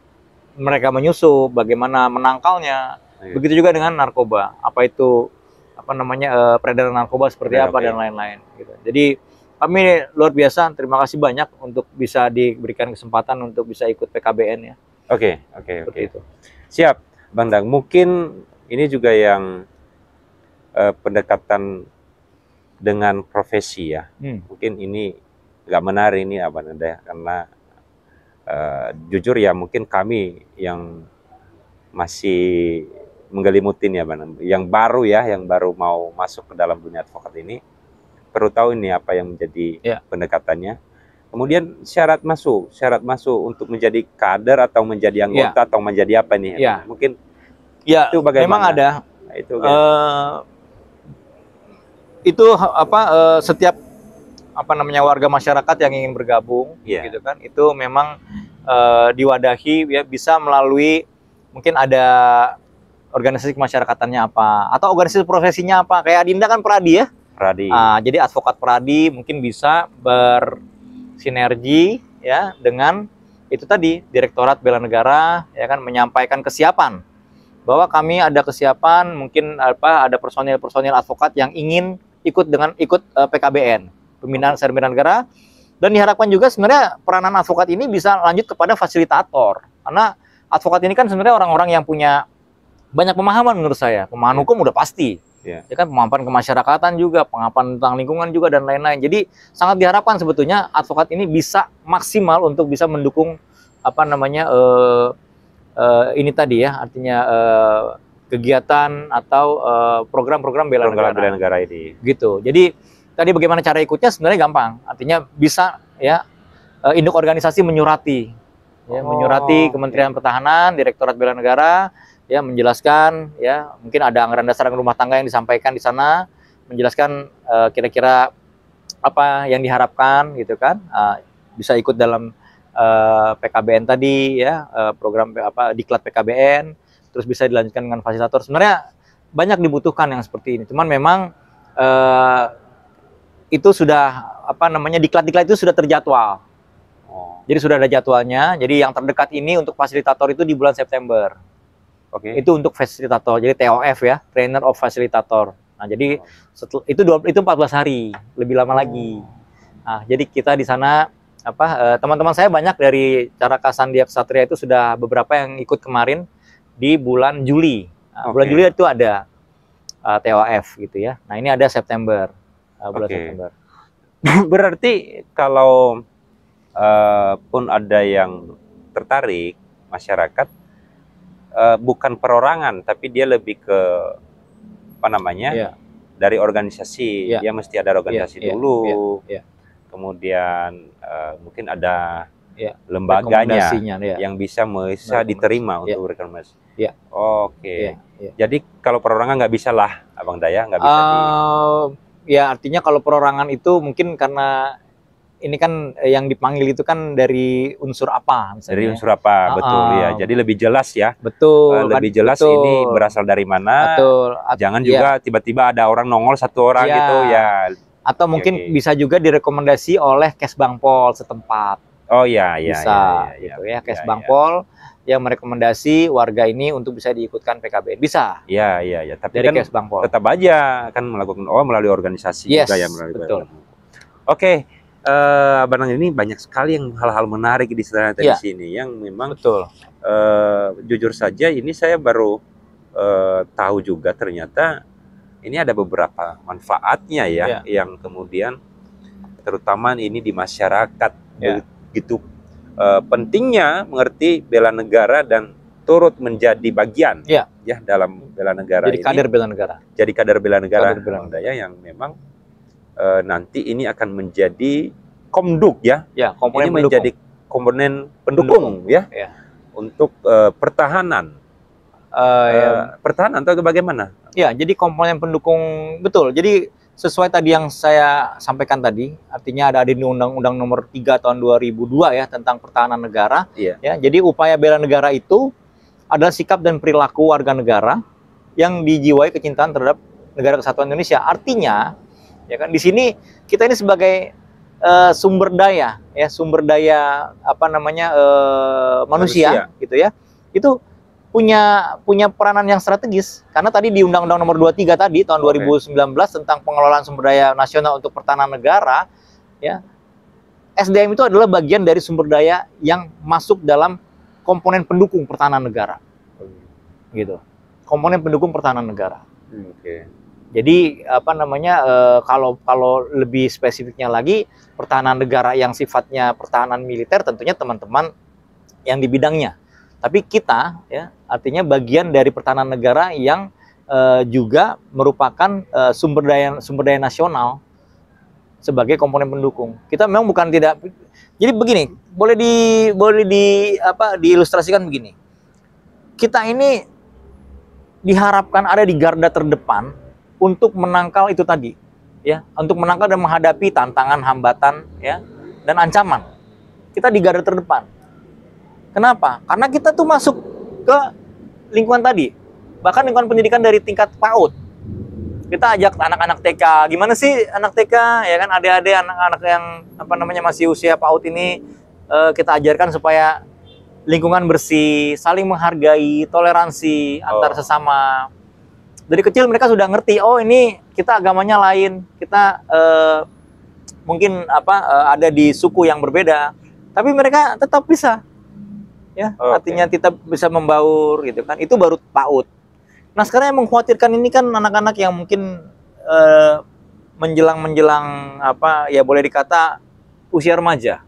S2: mereka menyusup, bagaimana menangkalnya. Begitu juga dengan narkoba. Apa itu peredaran narkoba seperti apa dan lain-lain. Gitu. Jadi kami luar biasa. Terima kasih banyak untuk bisa diberikan kesempatan untuk bisa ikut PKBN ya.
S1: Oke.
S2: Itu.
S1: Siap, Bang Dang. Mungkin ini juga yang pendekatan dengan profesi ya. Mungkin ini nggak menarik ini Abang Anda karena jujur ya mungkin kami yang masih menggelimutin ya Bang, yang baru mau masuk ke dalam dunia advokat ini perlu tahu ini apa yang menjadi pendekatannya. Kemudian syarat masuk untuk menjadi kader atau menjadi anggota atau menjadi apa nih? Mungkin itu bagaimana?
S2: Memang ada. Setiap warga masyarakat yang ingin bergabung, gitu kan? Itu memang diwadahi ya bisa melalui mungkin ada organisasi kemasyarakatan apa atau organisasi profesinya apa, kayak Adinda kan Pradi ya. Jadi advokat Pradi mungkin bisa bersinergi ya dengan itu tadi Direktorat Bela Negara ya kan, menyampaikan kesiapan bahwa kami ada kesiapan mungkin ada personil advokat yang ingin ikut PKBN, pembinaan serba bela negara, dan diharapkan juga sebenarnya peranan advokat ini bisa lanjut kepada fasilitator, karena advokat ini kan sebenarnya orang-orang yang punya banyak pemahaman menurut saya. Pemahaman hukum udah pasti, ya kan, pemahaman kemasyarakatan juga, pemahaman tentang lingkungan juga dan lain-lain. Jadi sangat diharapkan sebetulnya advokat ini bisa maksimal untuk bisa mendukung ini tadi ya, artinya kegiatan atau program-program bela negara
S1: ini.
S2: Gitu. Jadi tadi bagaimana cara ikutnya sebenarnya gampang. Artinya bisa ya induk organisasi menyurati menyurati Kementerian Pertahanan, Direktorat Bela Negara ya, menjelaskan ya, mungkin ada anggaran dasar rumah tangga yang disampaikan di sana, menjelaskan kira-kira apa yang diharapkan gitu kan, bisa ikut dalam PKBN tadi ya, program diklat PKBN, terus bisa dilanjutkan dengan fasilitator. Sebenarnya banyak dibutuhkan yang seperti ini, cuman memang itu sudah diklat-diklat itu sudah terjadwal. Jadi sudah ada jadwalnya. Jadi yang terdekat ini untuk fasilitator itu di bulan September. Itu untuk fasilitator. Jadi TOF ya, Trainer of Facilitator. Nah, jadi itu 14 hari, lebih lama lagi. Nah, jadi kita di sana teman-teman saya banyak dari Caraka Sandhya Ksatria itu sudah beberapa yang ikut kemarin di bulan Juli. Nah, bulan Juli itu ada TOF gitu ya. Nah, ini ada September. Bulan September.
S1: Berarti kalau pun ada yang tertarik, masyarakat bukan perorangan, tapi dia lebih ke dari organisasi. Dia mesti ada organisasi dulu. Kemudian mungkin ada lembaganya yang bisa diterima untuk rekomendasi. Jadi kalau perorangan nggak bisa lah, Abang Daya, nggak bisa
S2: ya, artinya kalau perorangan itu mungkin karena ini kan yang dipanggil itu kan dari unsur apa misalnya.
S1: Dari unsur apa, betul ya. Jadi lebih jelas ya.
S2: Betul.
S1: Lebih jelas ini berasal dari mana.
S2: Betul.
S1: Jangan juga tiba-tiba ada orang nongol satu orang gitu ya.
S2: Atau mungkin bisa juga direkomendasi oleh Kesbangpol setempat. Bisa gitu ya. Kesbangpol yang merekomendasi warga ini untuk bisa diikutkan PKBN, bisa.
S1: Iya. Tapi
S2: dari
S1: kan tetap aja kan melakukan melalui organisasi juga ya, melalui.
S2: Betul.
S1: Oke, Abang ini banyak sekali yang hal-hal menarik di
S2: Iya.
S1: sini yang memang
S2: Betul.
S1: Jujur saja ini saya baru tahu juga ternyata ini ada beberapa manfaatnya ya, yang kemudian terutama ini di masyarakat begitu pentingnya mengerti bela negara dan turut menjadi bagian ya dalam bela negara.
S2: Jadi kader bela negara.
S1: Jadi kader bela negara Bang Daya yang memang nanti ini akan menjadi komduk ya. Komponen ini menjadi komponen pendukung ya. Untuk pertahanan. Pertahanan atau bagaimana? Ya, jadi komponen pendukung, betul. Jadi sesuai tadi yang saya sampaikan tadi, artinya ada di Undang-Undang Nomor 3 tahun 2002 ya tentang pertahanan negara. Ya, jadi upaya bela negara itu adalah sikap dan perilaku warga negara yang dijiwai kecintaan terhadap negara kesatuan Indonesia. Artinya, ya kan di sini kita ini sebagai sumber daya manusia gitu ya, itu punya peranan yang strategis karena tadi di Undang-Undang Nomor 23 tadi tahun 2019 tentang pengelolaan sumber daya nasional untuk pertahanan negara ya, SDM itu adalah bagian dari sumber daya yang masuk dalam komponen pendukung pertahanan negara gitu, komponen pendukung pertahanan negara. Jadi kalau lebih spesifiknya lagi, pertahanan negara yang sifatnya pertahanan militer tentunya teman-teman yang di bidangnya. Tapi kita ya artinya bagian dari pertahanan negara yang juga merupakan sumber daya nasional sebagai komponen pendukung. Kita memang bukan tidak. Jadi begini, boleh diilustrasikan begini. Kita ini diharapkan ada di garda terdepan untuk menangkal itu tadi, ya, untuk menangkal dan menghadapi tantangan, hambatan, ya, dan ancaman. Kita di garda terdepan. Kenapa? Karena kita tuh masuk ke lingkungan tadi, bahkan lingkungan pendidikan dari tingkat PAUD. Kita ajak anak-anak TK, gimana sih anak TK, ya kan, adik-adik, anak-anak yang masih usia PAUD ini, kita ajarkan supaya lingkungan bersih, saling menghargai, toleransi antar sesama. Dari kecil mereka sudah ngerti, oh ini kita agamanya lain, kita mungkin ada di suku yang berbeda, tapi mereka tetap bisa, ya, artinya kita bisa membaur gitu kan. Itu baru PAUD. Nah sekarang yang mengkhawatirkan ini kan anak-anak yang mungkin menjelang ya boleh dikata usia remaja.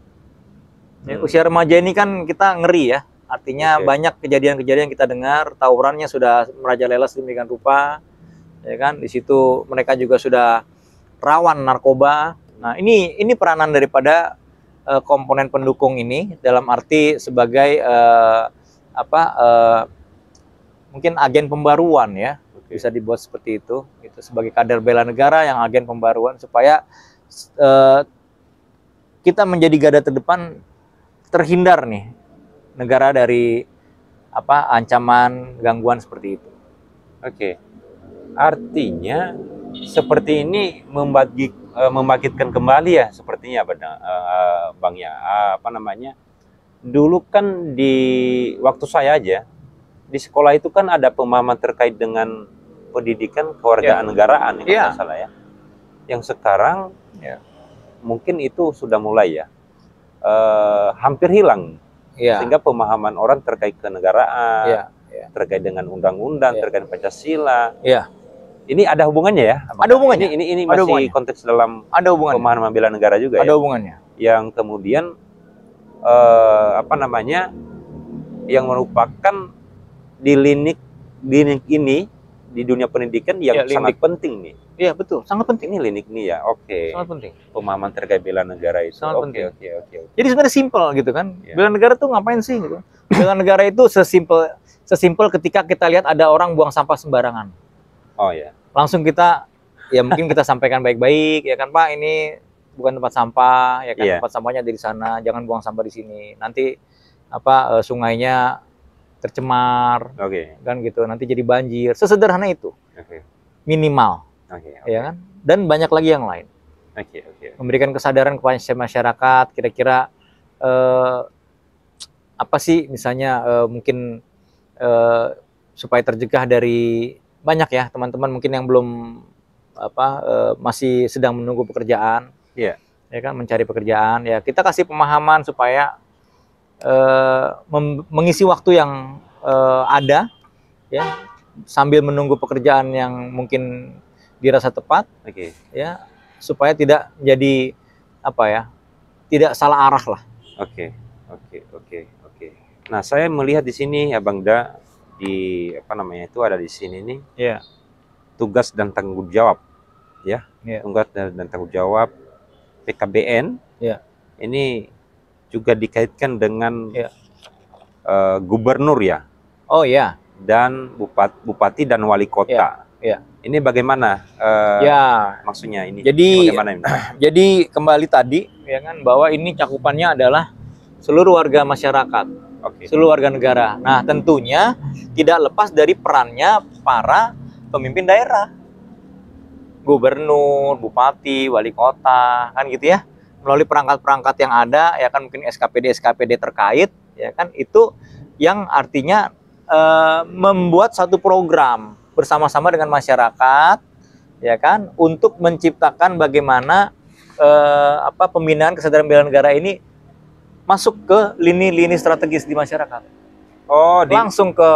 S1: Ya, usia remaja ini kan kita ngeri ya. Artinya banyak kejadian-kejadian kita dengar, tawurannya sudah merajalela sedemikian rupa, ya kan? Di situ mereka juga sudah rawan narkoba. Nah, ini peranan daripada komponen pendukung ini dalam arti sebagai mungkin agen pembaruan ya, bisa dibuat seperti itu sebagai kader bela negara yang agen pembaruan supaya kita menjadi garda terdepan, terhindar nih negara dari ancaman, gangguan seperti itu. Artinya seperti ini membangkitkan kembali ya sepertinya Bang ya. Dulu kan di waktu saya aja di sekolah itu kan ada pemahaman terkait dengan pendidikan kewargaan negaraan kalau nggak salah ya. Yang sekarang mungkin itu sudah mulai ya hampir hilang. Sehingga pemahaman orang terkait kenegaraan, terkait dengan undang-undang, terkait Pancasila. Ini ada hubungannya ya?
S2: Ada hubungannya.
S1: Ini masih konteks dalam pemahaman bela negara juga
S2: ya? Ada hubungannya.
S1: Yang kemudian yang merupakan di linik ini di dunia pendidikan yang sangat penting nih. Iya betul, sangat penting nih linik nih ya. Sangat penting. Pemahaman terkait bela negara itu. Sangat penting. Jadi sebenarnya simpel gitu kan. Bela negara tuh ngapain sih gitu? Bela negara itu sesimpel ketika kita lihat ada orang buang sampah sembarangan. Langsung kita mungkin kita sampaikan baik-baik ya kan, Pak, ini bukan tempat sampah ya kan, tempat sampahnya ada di sana, jangan buang sampah di sini. Nanti sungainya tercemar. Kan gitu, nanti jadi banjir. Sesederhana itu. Minimal. Ya kan? Dan banyak lagi yang lain. Memberikan kesadaran kepada masyarakat, kira-kira apa sih misalnya mungkin supaya tercegah dari banyak ya teman-teman mungkin yang belum masih sedang menunggu pekerjaan.
S2: ya kan, mencari pekerjaan. Ya kita kasih pemahaman supaya mengisi waktu yang ada, ya, sambil menunggu pekerjaan yang mungkin dirasa tepat, ya, supaya tidak jadi apa ya, tidak salah arah lah.
S1: Oke. Nah, saya melihat di sini Abang Da di apa namanya itu ada di sini nih.
S2: Ya.
S1: Tugas dan tanggung jawab, ya. Tugas dan tanggung jawab PKBN. Ya. Ini juga dikaitkan dengan gubernur ya.
S2: Oh ya.
S1: Dan bupati dan wali kota.
S2: Ya.
S1: Ini bagaimana? Maksudnya ini.
S2: Jadi
S1: bagaimana ini?
S2: Jadi kembali tadi ya kan, bahwa ini cakupannya adalah seluruh warga masyarakat, seluruh warga negara. Nah tentunya tidak lepas dari perannya para pemimpin daerah, gubernur, bupati, wali kota, kan gitu ya, melalui perangkat-perangkat yang ada, ya kan, mungkin SKPD terkait, ya kan, itu yang artinya membuat satu program bersama-sama dengan masyarakat, ya kan, untuk menciptakan bagaimana pembinaan kesadaran bela negara ini masuk ke lini-lini strategis di masyarakat. Oh, langsung ke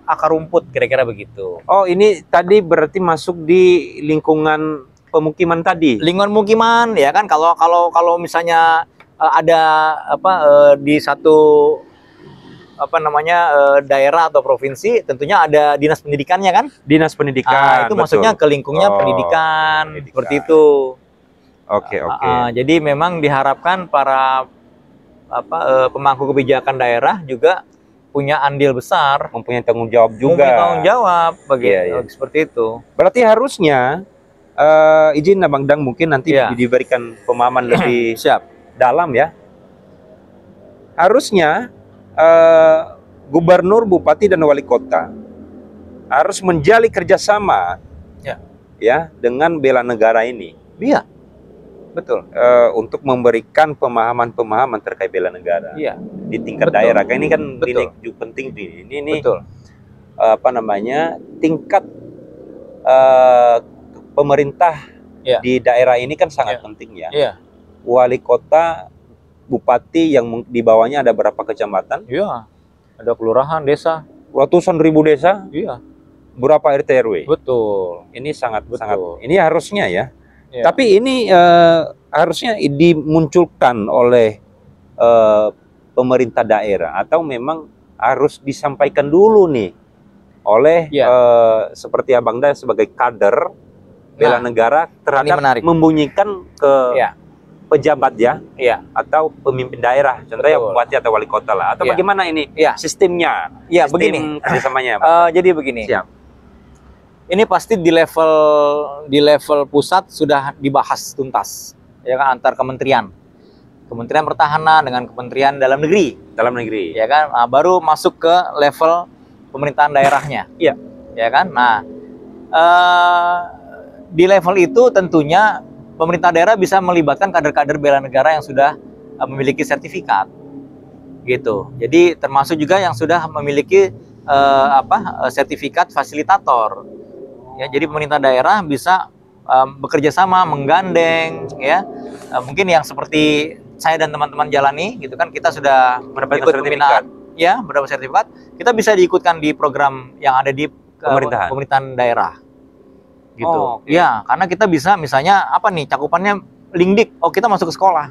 S2: akar rumput, kira-kira begitu.
S1: Oh, ini tadi berarti masuk di lingkungan pemukiman tadi.
S2: Lingkungan pemukiman, ya kan, kalau misalnya ada di satu daerah atau provinsi, tentunya ada dinas pendidikannya kan?
S1: Dinas pendidikan.
S2: Itu betul. Masuknya ke lingkungnya pendidikan, seperti itu.
S1: Oke.
S2: Jadi memang diharapkan para pemangku kebijakan daerah juga punya andil besar,
S1: mempunyai tanggung jawab juga.
S2: Mempunyai tanggung jawab seperti itu.
S1: Berarti harusnya izin Abang Dang mungkin nanti diberikan pemahaman lebih dalam ya. Harusnya gubernur, bupati dan wali kota harus menjalin kerjasama ya dengan bela negara ini.
S2: Iya. Betul.
S1: Untuk memberikan pemahaman terkait bela negara di tingkat daerah. Ini kan ini juga penting ini
S2: betul.
S1: Tingkat pemerintah di daerah ini kan sangat penting ya. Wali kota, bupati yang di bawahnya ada berapa kecamatan?
S2: Iya. Ada kelurahan, desa,
S1: ratusan ribu desa.
S2: Iya.
S1: Berapa RT RW?
S2: Betul.
S1: Ini sangat ini harusnya ya. Tapi ini harusnya dimunculkan oleh pemerintah daerah, atau memang harus disampaikan dulu nih oleh seperti Abang Da sebagai kader bela negara terhadap membunyikan ke pejabat atau pemimpin daerah, contohnya bupati atau wali kota lah, atau bagaimana ini sistemnya?
S2: Sistem begini
S1: kerjasamanya.
S2: Jadi begini. Ini pasti di level pusat sudah dibahas tuntas, ya kan, antar kementerian Pertahanan dengan Kementerian Dalam Negeri, ya kan. Nah, baru masuk ke level pemerintahan daerahnya, ya kan. Nah, di level itu tentunya pemerintah daerah bisa melibatkan kader-kader bela negara yang sudah memiliki sertifikat, gitu. Jadi termasuk juga yang sudah memiliki sertifikat fasilitator. Ya, jadi pemerintah daerah bisa bekerja sama, menggandeng, ya. Mungkin yang seperti saya dan teman-teman jalani, gitu kan, kita sudah ikut pembinaan, mendapat sertifikat, kita bisa diikutkan di program yang ada di pemerintahan daerah, gitu. Ya, karena kita bisa misalnya cakupannya Lingdik, kita masuk ke sekolah.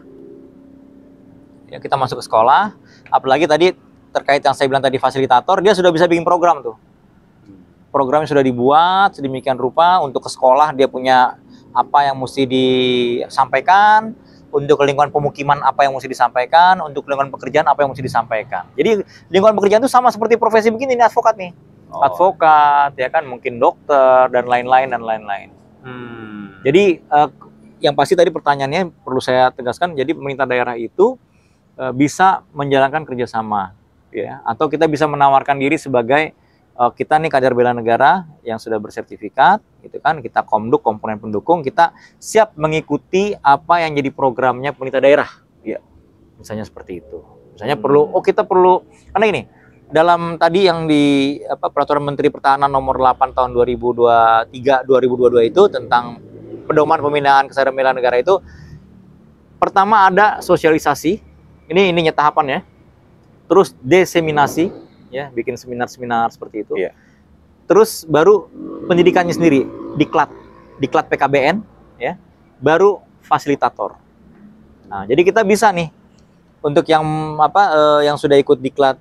S2: Ya, kita masuk ke sekolah, apalagi tadi terkait yang saya bilang tadi fasilitator, dia sudah bisa bikin program tuh. Programnya sudah dibuat sedemikian rupa, untuk ke sekolah dia punya apa yang mesti disampaikan, untuk lingkungan pemukiman apa yang mesti disampaikan, untuk lingkungan pekerjaan apa yang mesti disampaikan. Jadi lingkungan pekerjaan itu sama seperti profesi begini, ini advokat nih. Advokat, ya kan, mungkin dokter dan lain-lain. Jadi yang pasti tadi pertanyaannya perlu saya tegaskan, jadi pemerintah daerah itu bisa menjalankan kerjasama, ya, atau kita bisa menawarkan diri sebagai kita nih kader bela negara yang sudah bersertifikat, gitu kan, kita komduk, komponen pendukung, kita siap mengikuti apa yang jadi programnya pemerintah daerah, ya, misalnya seperti itu. Misalnya kita perlu, karena ini dalam tadi yang di Peraturan Menteri Pertahanan Nomor 8 Tahun 2022 itu tentang pedoman pembinaan kesadaran bela negara itu, pertama ada sosialisasi, ini tahapannya. Terus diseminasi, ya, bikin seminar-seminar seperti itu.
S1: Iya.
S2: Terus baru pendidikannya sendiri, diklat PKBN, ya. Baru fasilitator. Nah, jadi kita bisa nih untuk yang yang sudah ikut diklat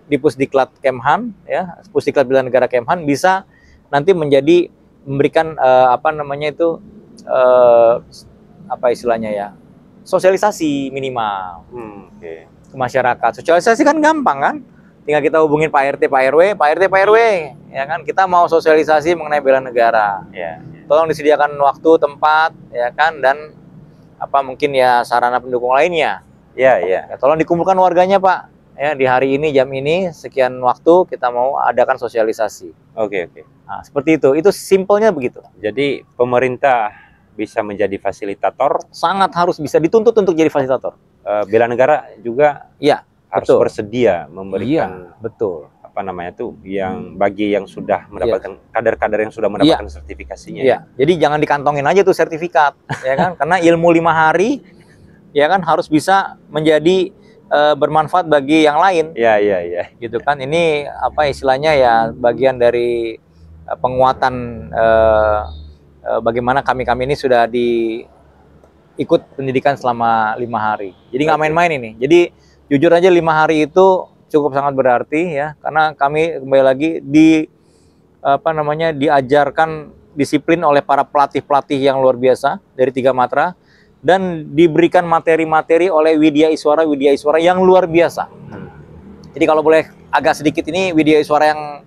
S2: di Pusdiklat Kemhan, ya, Pusdiklat Bela Negara Kemhan bisa nanti memberikan apa istilahnya ya, sosialisasi minimal ke masyarakat. Sosialisasi kan gampang kan, tinggal kita hubungin Pak RT, Pak RW, ya kan, kita mau sosialisasi mengenai bela negara.
S1: Ya.
S2: Tolong disediakan waktu, tempat, ya kan, dan mungkin ya sarana pendukung lainnya.
S1: Ya.
S2: Tolong dikumpulkan warganya, Pak. Ya, di hari ini, jam ini, sekian waktu kita mau adakan sosialisasi.
S1: Oke.
S2: Nah, seperti itu. Itu simpelnya begitu.
S1: Jadi pemerintah bisa menjadi fasilitator.
S2: Sangat harus bisa dituntut untuk jadi fasilitator.
S1: Bela negara juga
S2: ya,
S1: harus
S2: betul.
S1: Bersedia memberikan
S2: betul.
S1: yang bagi yang sudah mendapatkan kader-kader yang sudah mendapatkan sertifikasinya.
S2: Iya. Jadi jangan dikantongin aja tuh sertifikat, ya kan? Karena ilmu 5 hari, ya kan, harus bisa menjadi bermanfaat bagi yang lain.
S1: Iya.
S2: Gitu kan? Ini istilahnya ya, bagian dari penguatan bagaimana kami ini sudah ikut pendidikan selama 5 hari. Jadi nggak main-main ini. Jadi jujur aja 5 hari itu cukup sangat berarti, ya, karena kami kembali lagi diajarkan disiplin oleh para pelatih yang luar biasa dari 3 matra, dan diberikan materi-materi oleh Widya Iswara yang luar biasa. Jadi kalau boleh agak sedikit, ini Widya Iswara yang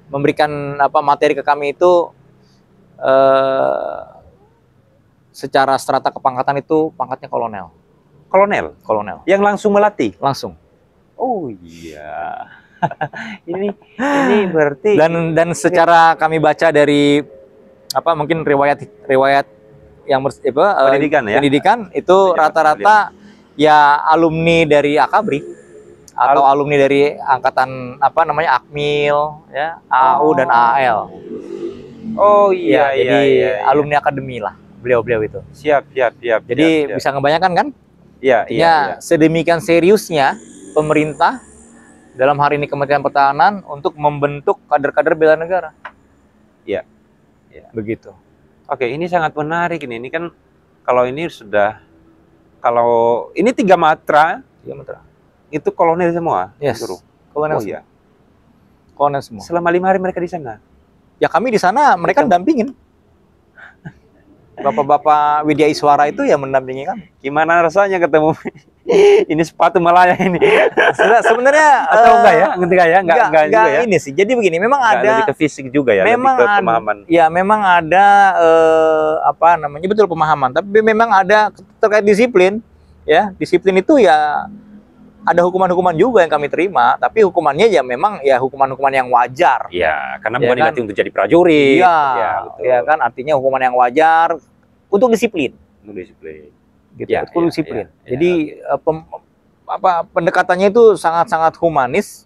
S2: memberikan materi ke kami itu secara strata kepangkatan itu pangkatnya kolonel. Kolonel.
S1: Yang langsung melatih?
S2: Langsung.
S1: Oh iya. ini berarti
S2: dan secara kami baca dari mungkin riwayat yang pendidikan itu rata-rata ya alumni dari Akabri atau alumni dari angkatan Akmil, ya, AU dan AAL.
S1: Oh iya,
S2: jadi alumni akademi lah beliau itu. Siap. Jadi bisa ngebayangkan kan? Iya. Sedemikian seriusnya pemerintah dalam hari ini Kementerian Pertahanan untuk membentuk kader-kader bela negara.
S1: Iya.
S2: Begitu.
S1: Oke, ini sangat menarik ini. Ini kan kalau ini 3 matra. Itu kolonel semua.
S2: Yes. Kolonel.
S1: Oh iya.
S2: Kolonel semua.
S1: Selama 5 hari mereka di sana.
S2: Ya, kami di sana mereka dampingin. Bapak-bapak Widya Iswara itu ya mendampingi kami.
S1: Gimana rasanya ketemu ini sepatu melayang ini?
S2: Sebenarnya
S1: atau enggak ya? Enggak juga ya.
S2: Ini sih. Jadi begini, memang ada
S1: lebih ke fisik juga ya,
S2: memang
S1: lebih ke pemahaman.
S2: Ya, memang ada betul pemahaman, tapi memang ada terkait disiplin. Ya, disiplin itu ya ada hukuman-hukuman juga yang kami terima, tapi hukumannya ya memang ya hukuman-hukuman yang wajar.
S1: Ya, karena bukan dilatih untuk jadi prajurit.
S2: Iya, ya kan, artinya hukuman yang wajar untuk disiplin. Gitu, untuk disiplin. Jadi pendekatannya itu sangat-sangat humanis,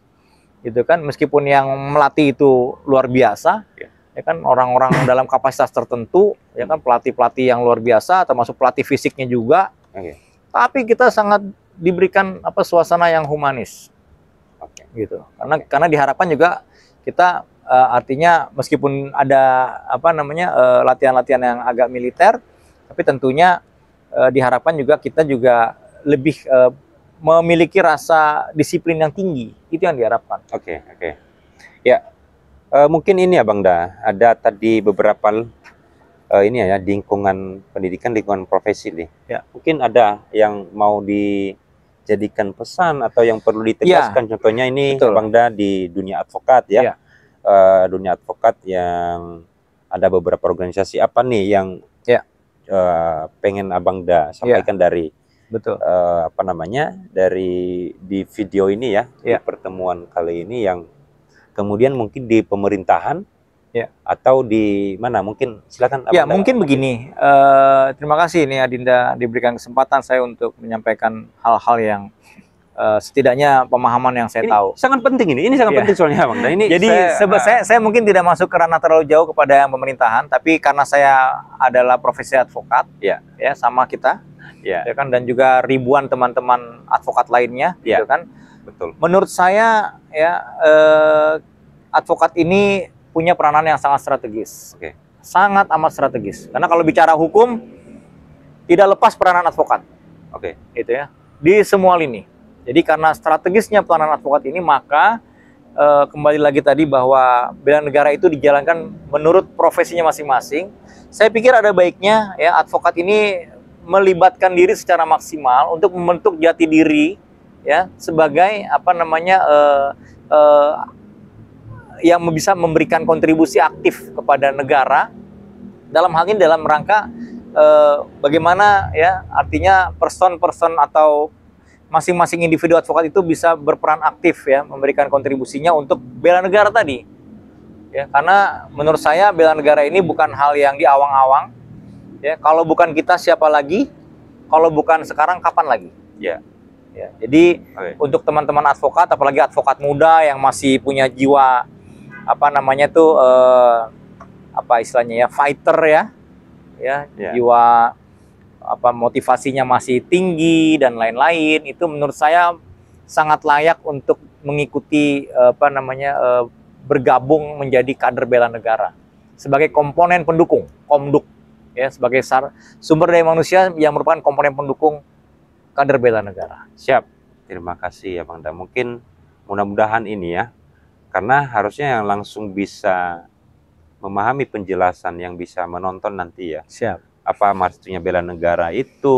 S2: gitu kan, meskipun yang melatih itu luar biasa, ya kan, orang-orang dalam kapasitas tertentu, ya kan, pelatih-pelatih yang luar biasa, termasuk pelatih fisiknya juga. Tapi kita sangat diberikan suasana yang humanis, gitu. Karena diharapkan juga kita artinya meskipun ada latihan-latihan yang agak militer, tapi tentunya diharapkan juga kita juga lebih memiliki rasa disiplin yang tinggi. Itu yang diharapkan.
S1: Oke. Ya, mungkin ini ya Bang Da, ada tadi beberapa ini ya, di lingkungan pendidikan, lingkungan profesi nih.
S2: Ya.
S1: Mungkin ada yang mau dijadikan pesan atau yang perlu ditegaskan. Contohnya ini Bang Da di dunia advokat ya. Dunia advokat yang ada beberapa organisasi apa nih yang pengen Abang Da sampaikan dari dari di video ini ya, di pertemuan kali ini, yang kemudian mungkin di pemerintahan atau di mana, mungkin silakan.
S2: Ya, mungkin begini, terima kasih ini Adinda diberikan kesempatan saya untuk menyampaikan hal-hal yang setidaknya pemahaman yang saya tahu.
S1: Sangat penting ini sangat penting soalnya Bang Da. Ini
S2: jadi saya mungkin tidak masuk ke ranah terlalu jauh kepada yang pemerintahan, tapi karena saya adalah profesi advokat, ya sama kita. ya kan, dan juga ribuan teman-teman advokat lainnya, gitu kan.
S1: Betul.
S2: Menurut saya ya advokat ini punya peranan yang sangat strategis, sangat amat strategis. Karena kalau bicara hukum tidak lepas peranan advokat, gitu ya, di semua lini. Jadi karena strategisnya peranan advokat ini, maka kembali lagi tadi bahwa bela negara itu dijalankan menurut profesinya masing-masing. Saya pikir ada baiknya ya advokat ini melibatkan diri secara maksimal untuk membentuk jati diri ya sebagai apa namanya yang bisa memberikan kontribusi aktif kepada negara dalam hal ini dalam rangka bagaimana ya artinya person-person atau masing-masing individu advokat itu bisa berperan aktif ya memberikan kontribusinya untuk bela negara tadi ya, karena menurut saya bela negara ini bukan hal yang diawang-awang ya, kalau bukan kita siapa lagi, kalau bukan sekarang kapan lagi ya. Jadi untuk teman-teman advokat, apalagi advokat muda yang masih punya jiwa apa namanya tuh apa istilahnya ya, fighter ya, jiwa apa motivasinya masih tinggi dan lain-lain, itu menurut saya sangat layak untuk mengikuti apa namanya bergabung menjadi kader bela negara sebagai komponen pendukung, komduk ya, sebagai sumber daya manusia yang merupakan komponen pendukung kader bela negara.
S1: Siap. Terima kasih ya Bang Da. Mungkin mudah-mudahan ini ya, karena harusnya yang langsung bisa memahami penjelasan yang bisa menonton nanti ya.
S2: Siap.
S1: Apa maksudnya bela negara itu,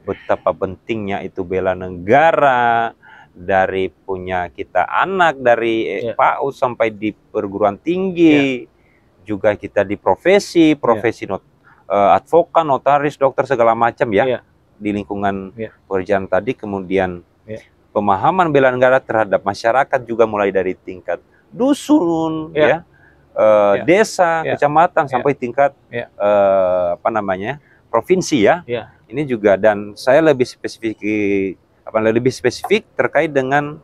S1: betapa pentingnya itu bela negara, dari punya kita anak dari PAUD sampai di perguruan tinggi, juga kita di profesi advokat, notaris, dokter segala macam ya. Di lingkungan pekerjaan tadi, kemudian pemahaman bela negara terhadap masyarakat juga mulai dari tingkat dusun desa, kecamatan sampai tingkat apa namanya provinsi ya. Ini juga, dan saya lebih spesifik terkait dengan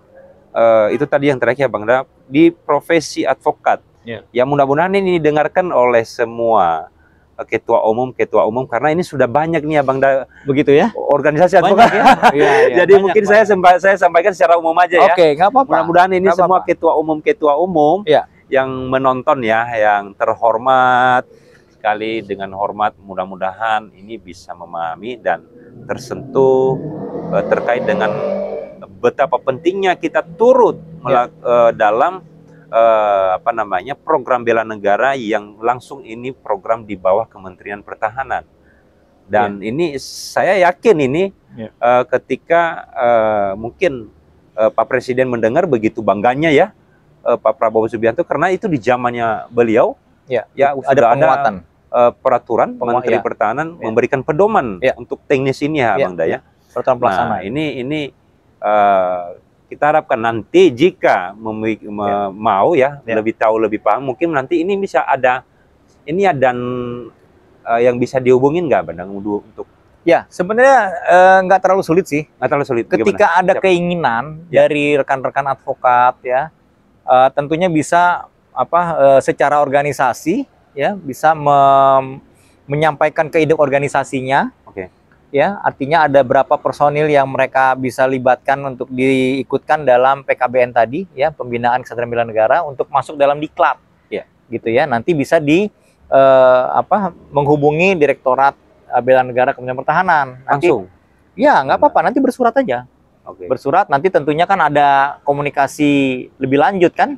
S1: itu tadi yang terakhir Bang Da, di profesi advokat. Ya mudah-mudahan ini didengarkan oleh semua ketua umum, karena ini sudah banyak nih ya Bang Da, begitu ya, organisasi advokat ya? Jadi mungkin saya sampaikan secara umum aja ya.
S2: Nggak apa-apa.
S1: Mudah-mudahan ini semua ketua umum yang menonton ya, yang terhormat sekali, dengan hormat, mudah-mudahan ini bisa memahami dan tersentuh terkait dengan betapa pentingnya kita turut dalam apa namanya program bela negara yang langsung ini program di bawah Kementerian Pertahanan. Dan ini saya yakin ini ketika mungkin Pak Presiden mendengar, begitu bangganya ya Pak Prabowo Subianto, karena itu di zamannya beliau
S2: ada penguatan
S1: peraturan Menteri Pertahanan memberikan pedoman untuk teknis ini ya Bang Da ya.
S2: Peraturan pelaksana.
S1: Nah, ini kita harapkan nanti jika mau ya lebih tahu, lebih paham, mungkin nanti ini bisa ada yang bisa dihubungin nggak Bang untuk
S2: sebenarnya nggak terlalu sulit sih.
S1: Nggak terlalu sulit.
S2: Ketika ada keinginan dari rekan-rekan advokat ya, tentunya bisa secara organisasi ya bisa menyampaikan ke induk organisasinya. Ya, artinya ada berapa personil yang mereka bisa libatkan untuk diikutkan dalam PKBN tadi ya, pembinaan kesadaran bela negara, untuk masuk dalam diklat gitu ya. Nanti bisa menghubungi Direktorat Bela Negara Kementerian Pertahanan
S1: langsung.
S2: Ya, nggak apa-apa, nanti bersurat aja. Bersurat, nanti tentunya kan ada komunikasi lebih lanjut kan.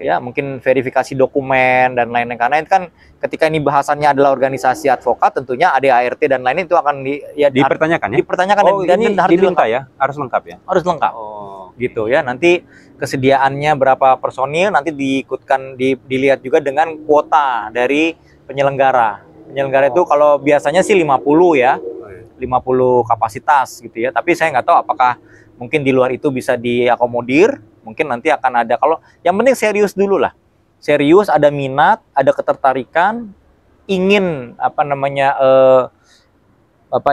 S2: Ya, mungkin verifikasi dokumen dan lain-lain, karena itu kan ketika ini bahasannya adalah organisasi advokat, tentunya ADART dan lain-lain itu akan
S1: dipertanyakan ya.
S2: Dipertanyakan
S1: dan ini harus diminta ya, harus lengkap ya.
S2: Harus lengkap. Gitu ya. Nanti kesediaannya berapa personil nanti diikutkan, dilihat juga dengan kuota dari penyelenggara. Penyelenggara itu kalau biasanya sih 50 ya. 50 kapasitas gitu ya. Tapi saya nggak tahu apakah mungkin di luar itu bisa diakomodir. Mungkin nanti akan ada, kalau yang penting serius dulu lah. Serius, ada minat, ada ketertarikan, ingin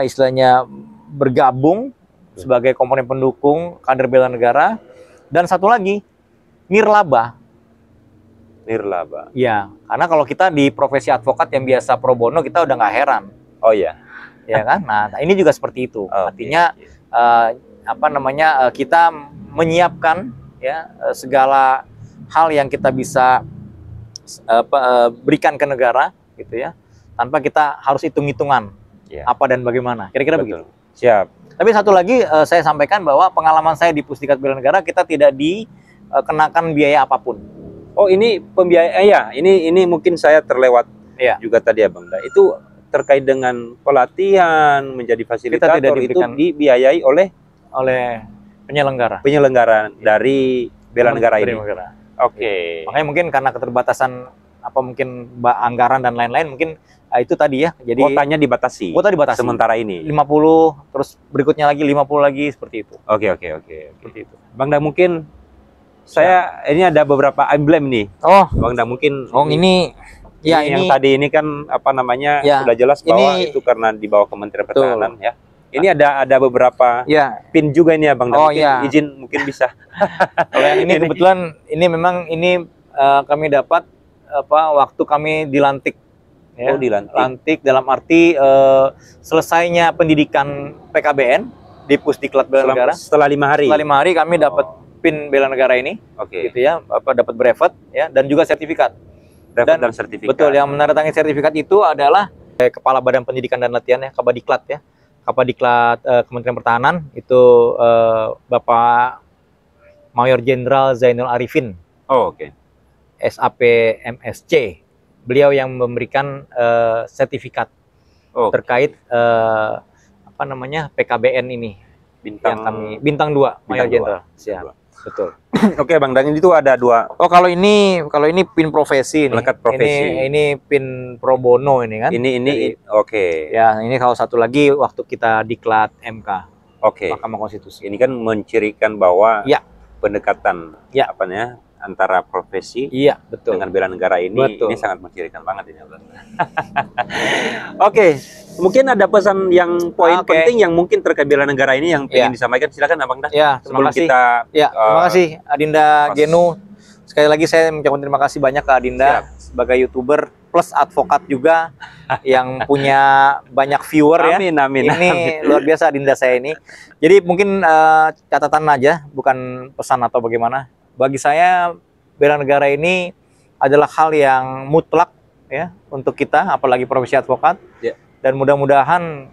S2: istilahnya bergabung sebagai komponen pendukung kader bela negara. Dan satu lagi, nirlaba. Ya, karena kalau kita di profesi advokat yang biasa pro bono, kita udah nggak heran.
S1: Oh ya.
S2: ya kan? Nah, ini juga seperti itu. Artinya kita menyiapkan ya segala hal yang kita bisa berikan ke negara gitu ya, tanpa kita harus hitung-hitungan apa dan bagaimana. Kira-kira begitu.
S1: Siap.
S2: Tapi satu lagi saya sampaikan bahwa pengalaman saya di Pusdikat Bela Negara, kita tidak dikenakan biaya apapun.
S1: Oh, ini pembiayaan. Ini mungkin saya terlewat juga tadi ya Bang Da. Itu terkait dengan pelatihan menjadi fasilitator, kita tidak itu dibiayai oleh
S2: penyelenggara.
S1: Penyelenggara dari Bela Negara ini. Oke.
S2: Makanya mungkin karena keterbatasan mungkin anggaran dan lain-lain, mungkin itu tadi ya. Jadi
S1: kuotanya dibatasi.
S2: Kuota dibatasi.
S1: Sementara ini
S2: 50, terus berikutnya lagi 50 lagi, seperti itu.
S1: Oke. Seperti itu. Bang Da, mungkin ini ada beberapa emblem nih.
S2: Oh,
S1: Bang Da, mungkin
S2: ini
S1: yang tadi ini kan sudah jelas bahwa itu karena di bawah Kementerian Pertahanan ya. Ini ada beberapa pin juga ini ya Bang Da. Izin mungkin bisa.
S2: Kalau yang ini kebetulan ini kami dapat waktu kami dilantik. Ya, dilantik dalam arti selesainya pendidikan PKBN di Pusdiklat Bela Negara.
S1: Setelah 5 hari.
S2: Setelah 5 hari kami dapat pin Bela Negara ini. Gitu ya, dapat brevet ya, dan juga sertifikat.
S1: Dan sertifikat.
S2: Betul, yang menandatangani sertifikat itu adalah Kepala Badan Pendidikan dan Latihan ya, Kabadiklat ya. Kabadiklat Kementerian Pertahanan itu Bapak Mayor Jenderal Zainul Arifin. SAP MSc. Beliau yang memberikan sertifikat terkait PKBN ini. Bintang 2 Mayor Jenderal. Siap. Betul.
S1: Oke Bang, dan itu ada 2.
S2: Oh, kalau ini pin profesi nih.
S1: Melekat profesi.
S2: Ini pin pro bono ini kan.
S1: Ini
S2: Ya, ini kalau satu lagi waktu kita diklat MK. Mahkamah Konstitusi.
S1: Ini kan mencirikan bahwa pendekatan antara profesi dengan bela negara ini sangat mencirikan banget ini. Mungkin ada pesan yang penting yang mungkin terkait bela negara ini yang ingin disampaikan, silakan Abang Da.
S2: Terima kasih. Terima kasih Adinda Genu. Sekali lagi saya mengucapkan terima kasih banyak ke Adinda sebagai YouTuber plus advokat juga yang punya banyak viewer.
S1: Amin.
S2: Ini luar biasa Adinda saya ini. Jadi mungkin catatan aja, bukan pesan atau bagaimana. Bagi saya bela negara ini adalah hal yang mutlak ya untuk kita, apalagi profesi advokat. Dan mudah-mudahan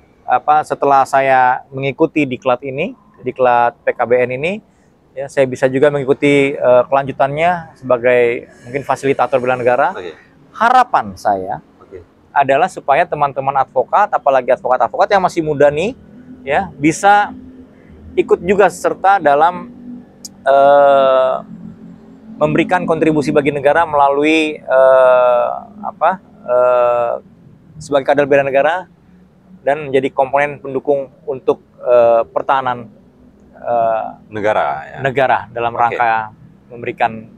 S2: setelah saya mengikuti diklat PKBN ini ya, saya bisa juga mengikuti kelanjutannya sebagai mungkin fasilitator bela negara. Harapan saya adalah supaya teman-teman advokat, apalagi advokat-advokat yang masih muda nih ya, bisa ikut juga serta dalam memberikan kontribusi bagi negara melalui sebagai kader bela negara dan menjadi komponen pendukung untuk pertahanan negara dalam rangka memberikan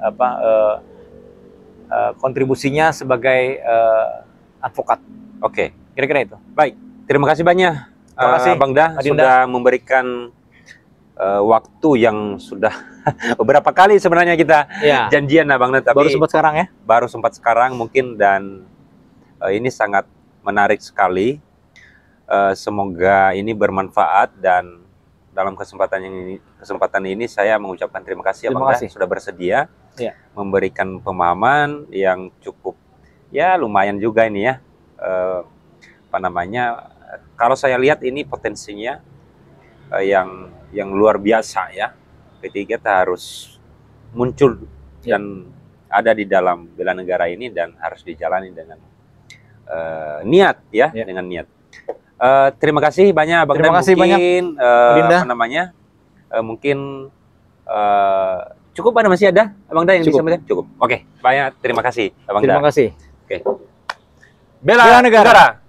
S2: kontribusinya sebagai advokat. Kira-kira itu.
S1: Baik, terima kasih banyak Bang Da sudah memberikan waktu yang sudah beberapa kali sebenarnya kita janjian Bang Da, tapi baru sempat sekarang mungkin, dan ini sangat menarik sekali. Semoga ini bermanfaat, dan dalam kesempatan ini saya mengucapkan terima kasih Bang Da sudah bersedia memberikan pemahaman yang cukup lumayan juga ini ya. Kalau saya lihat ini potensinya yang luar biasa ya. Ketika kita harus muncul dan ada di dalam bela negara ini, dan harus dijalani dengan niat ya, dengan niat. Terima kasih banyak Bang.
S2: Terima kasih banyak
S1: mungkin cukup, masih ada Bang Da yang disampaikan? Cukup. Banyak terima kasih Bang Da.
S2: Terima kasih.
S1: Bela negara.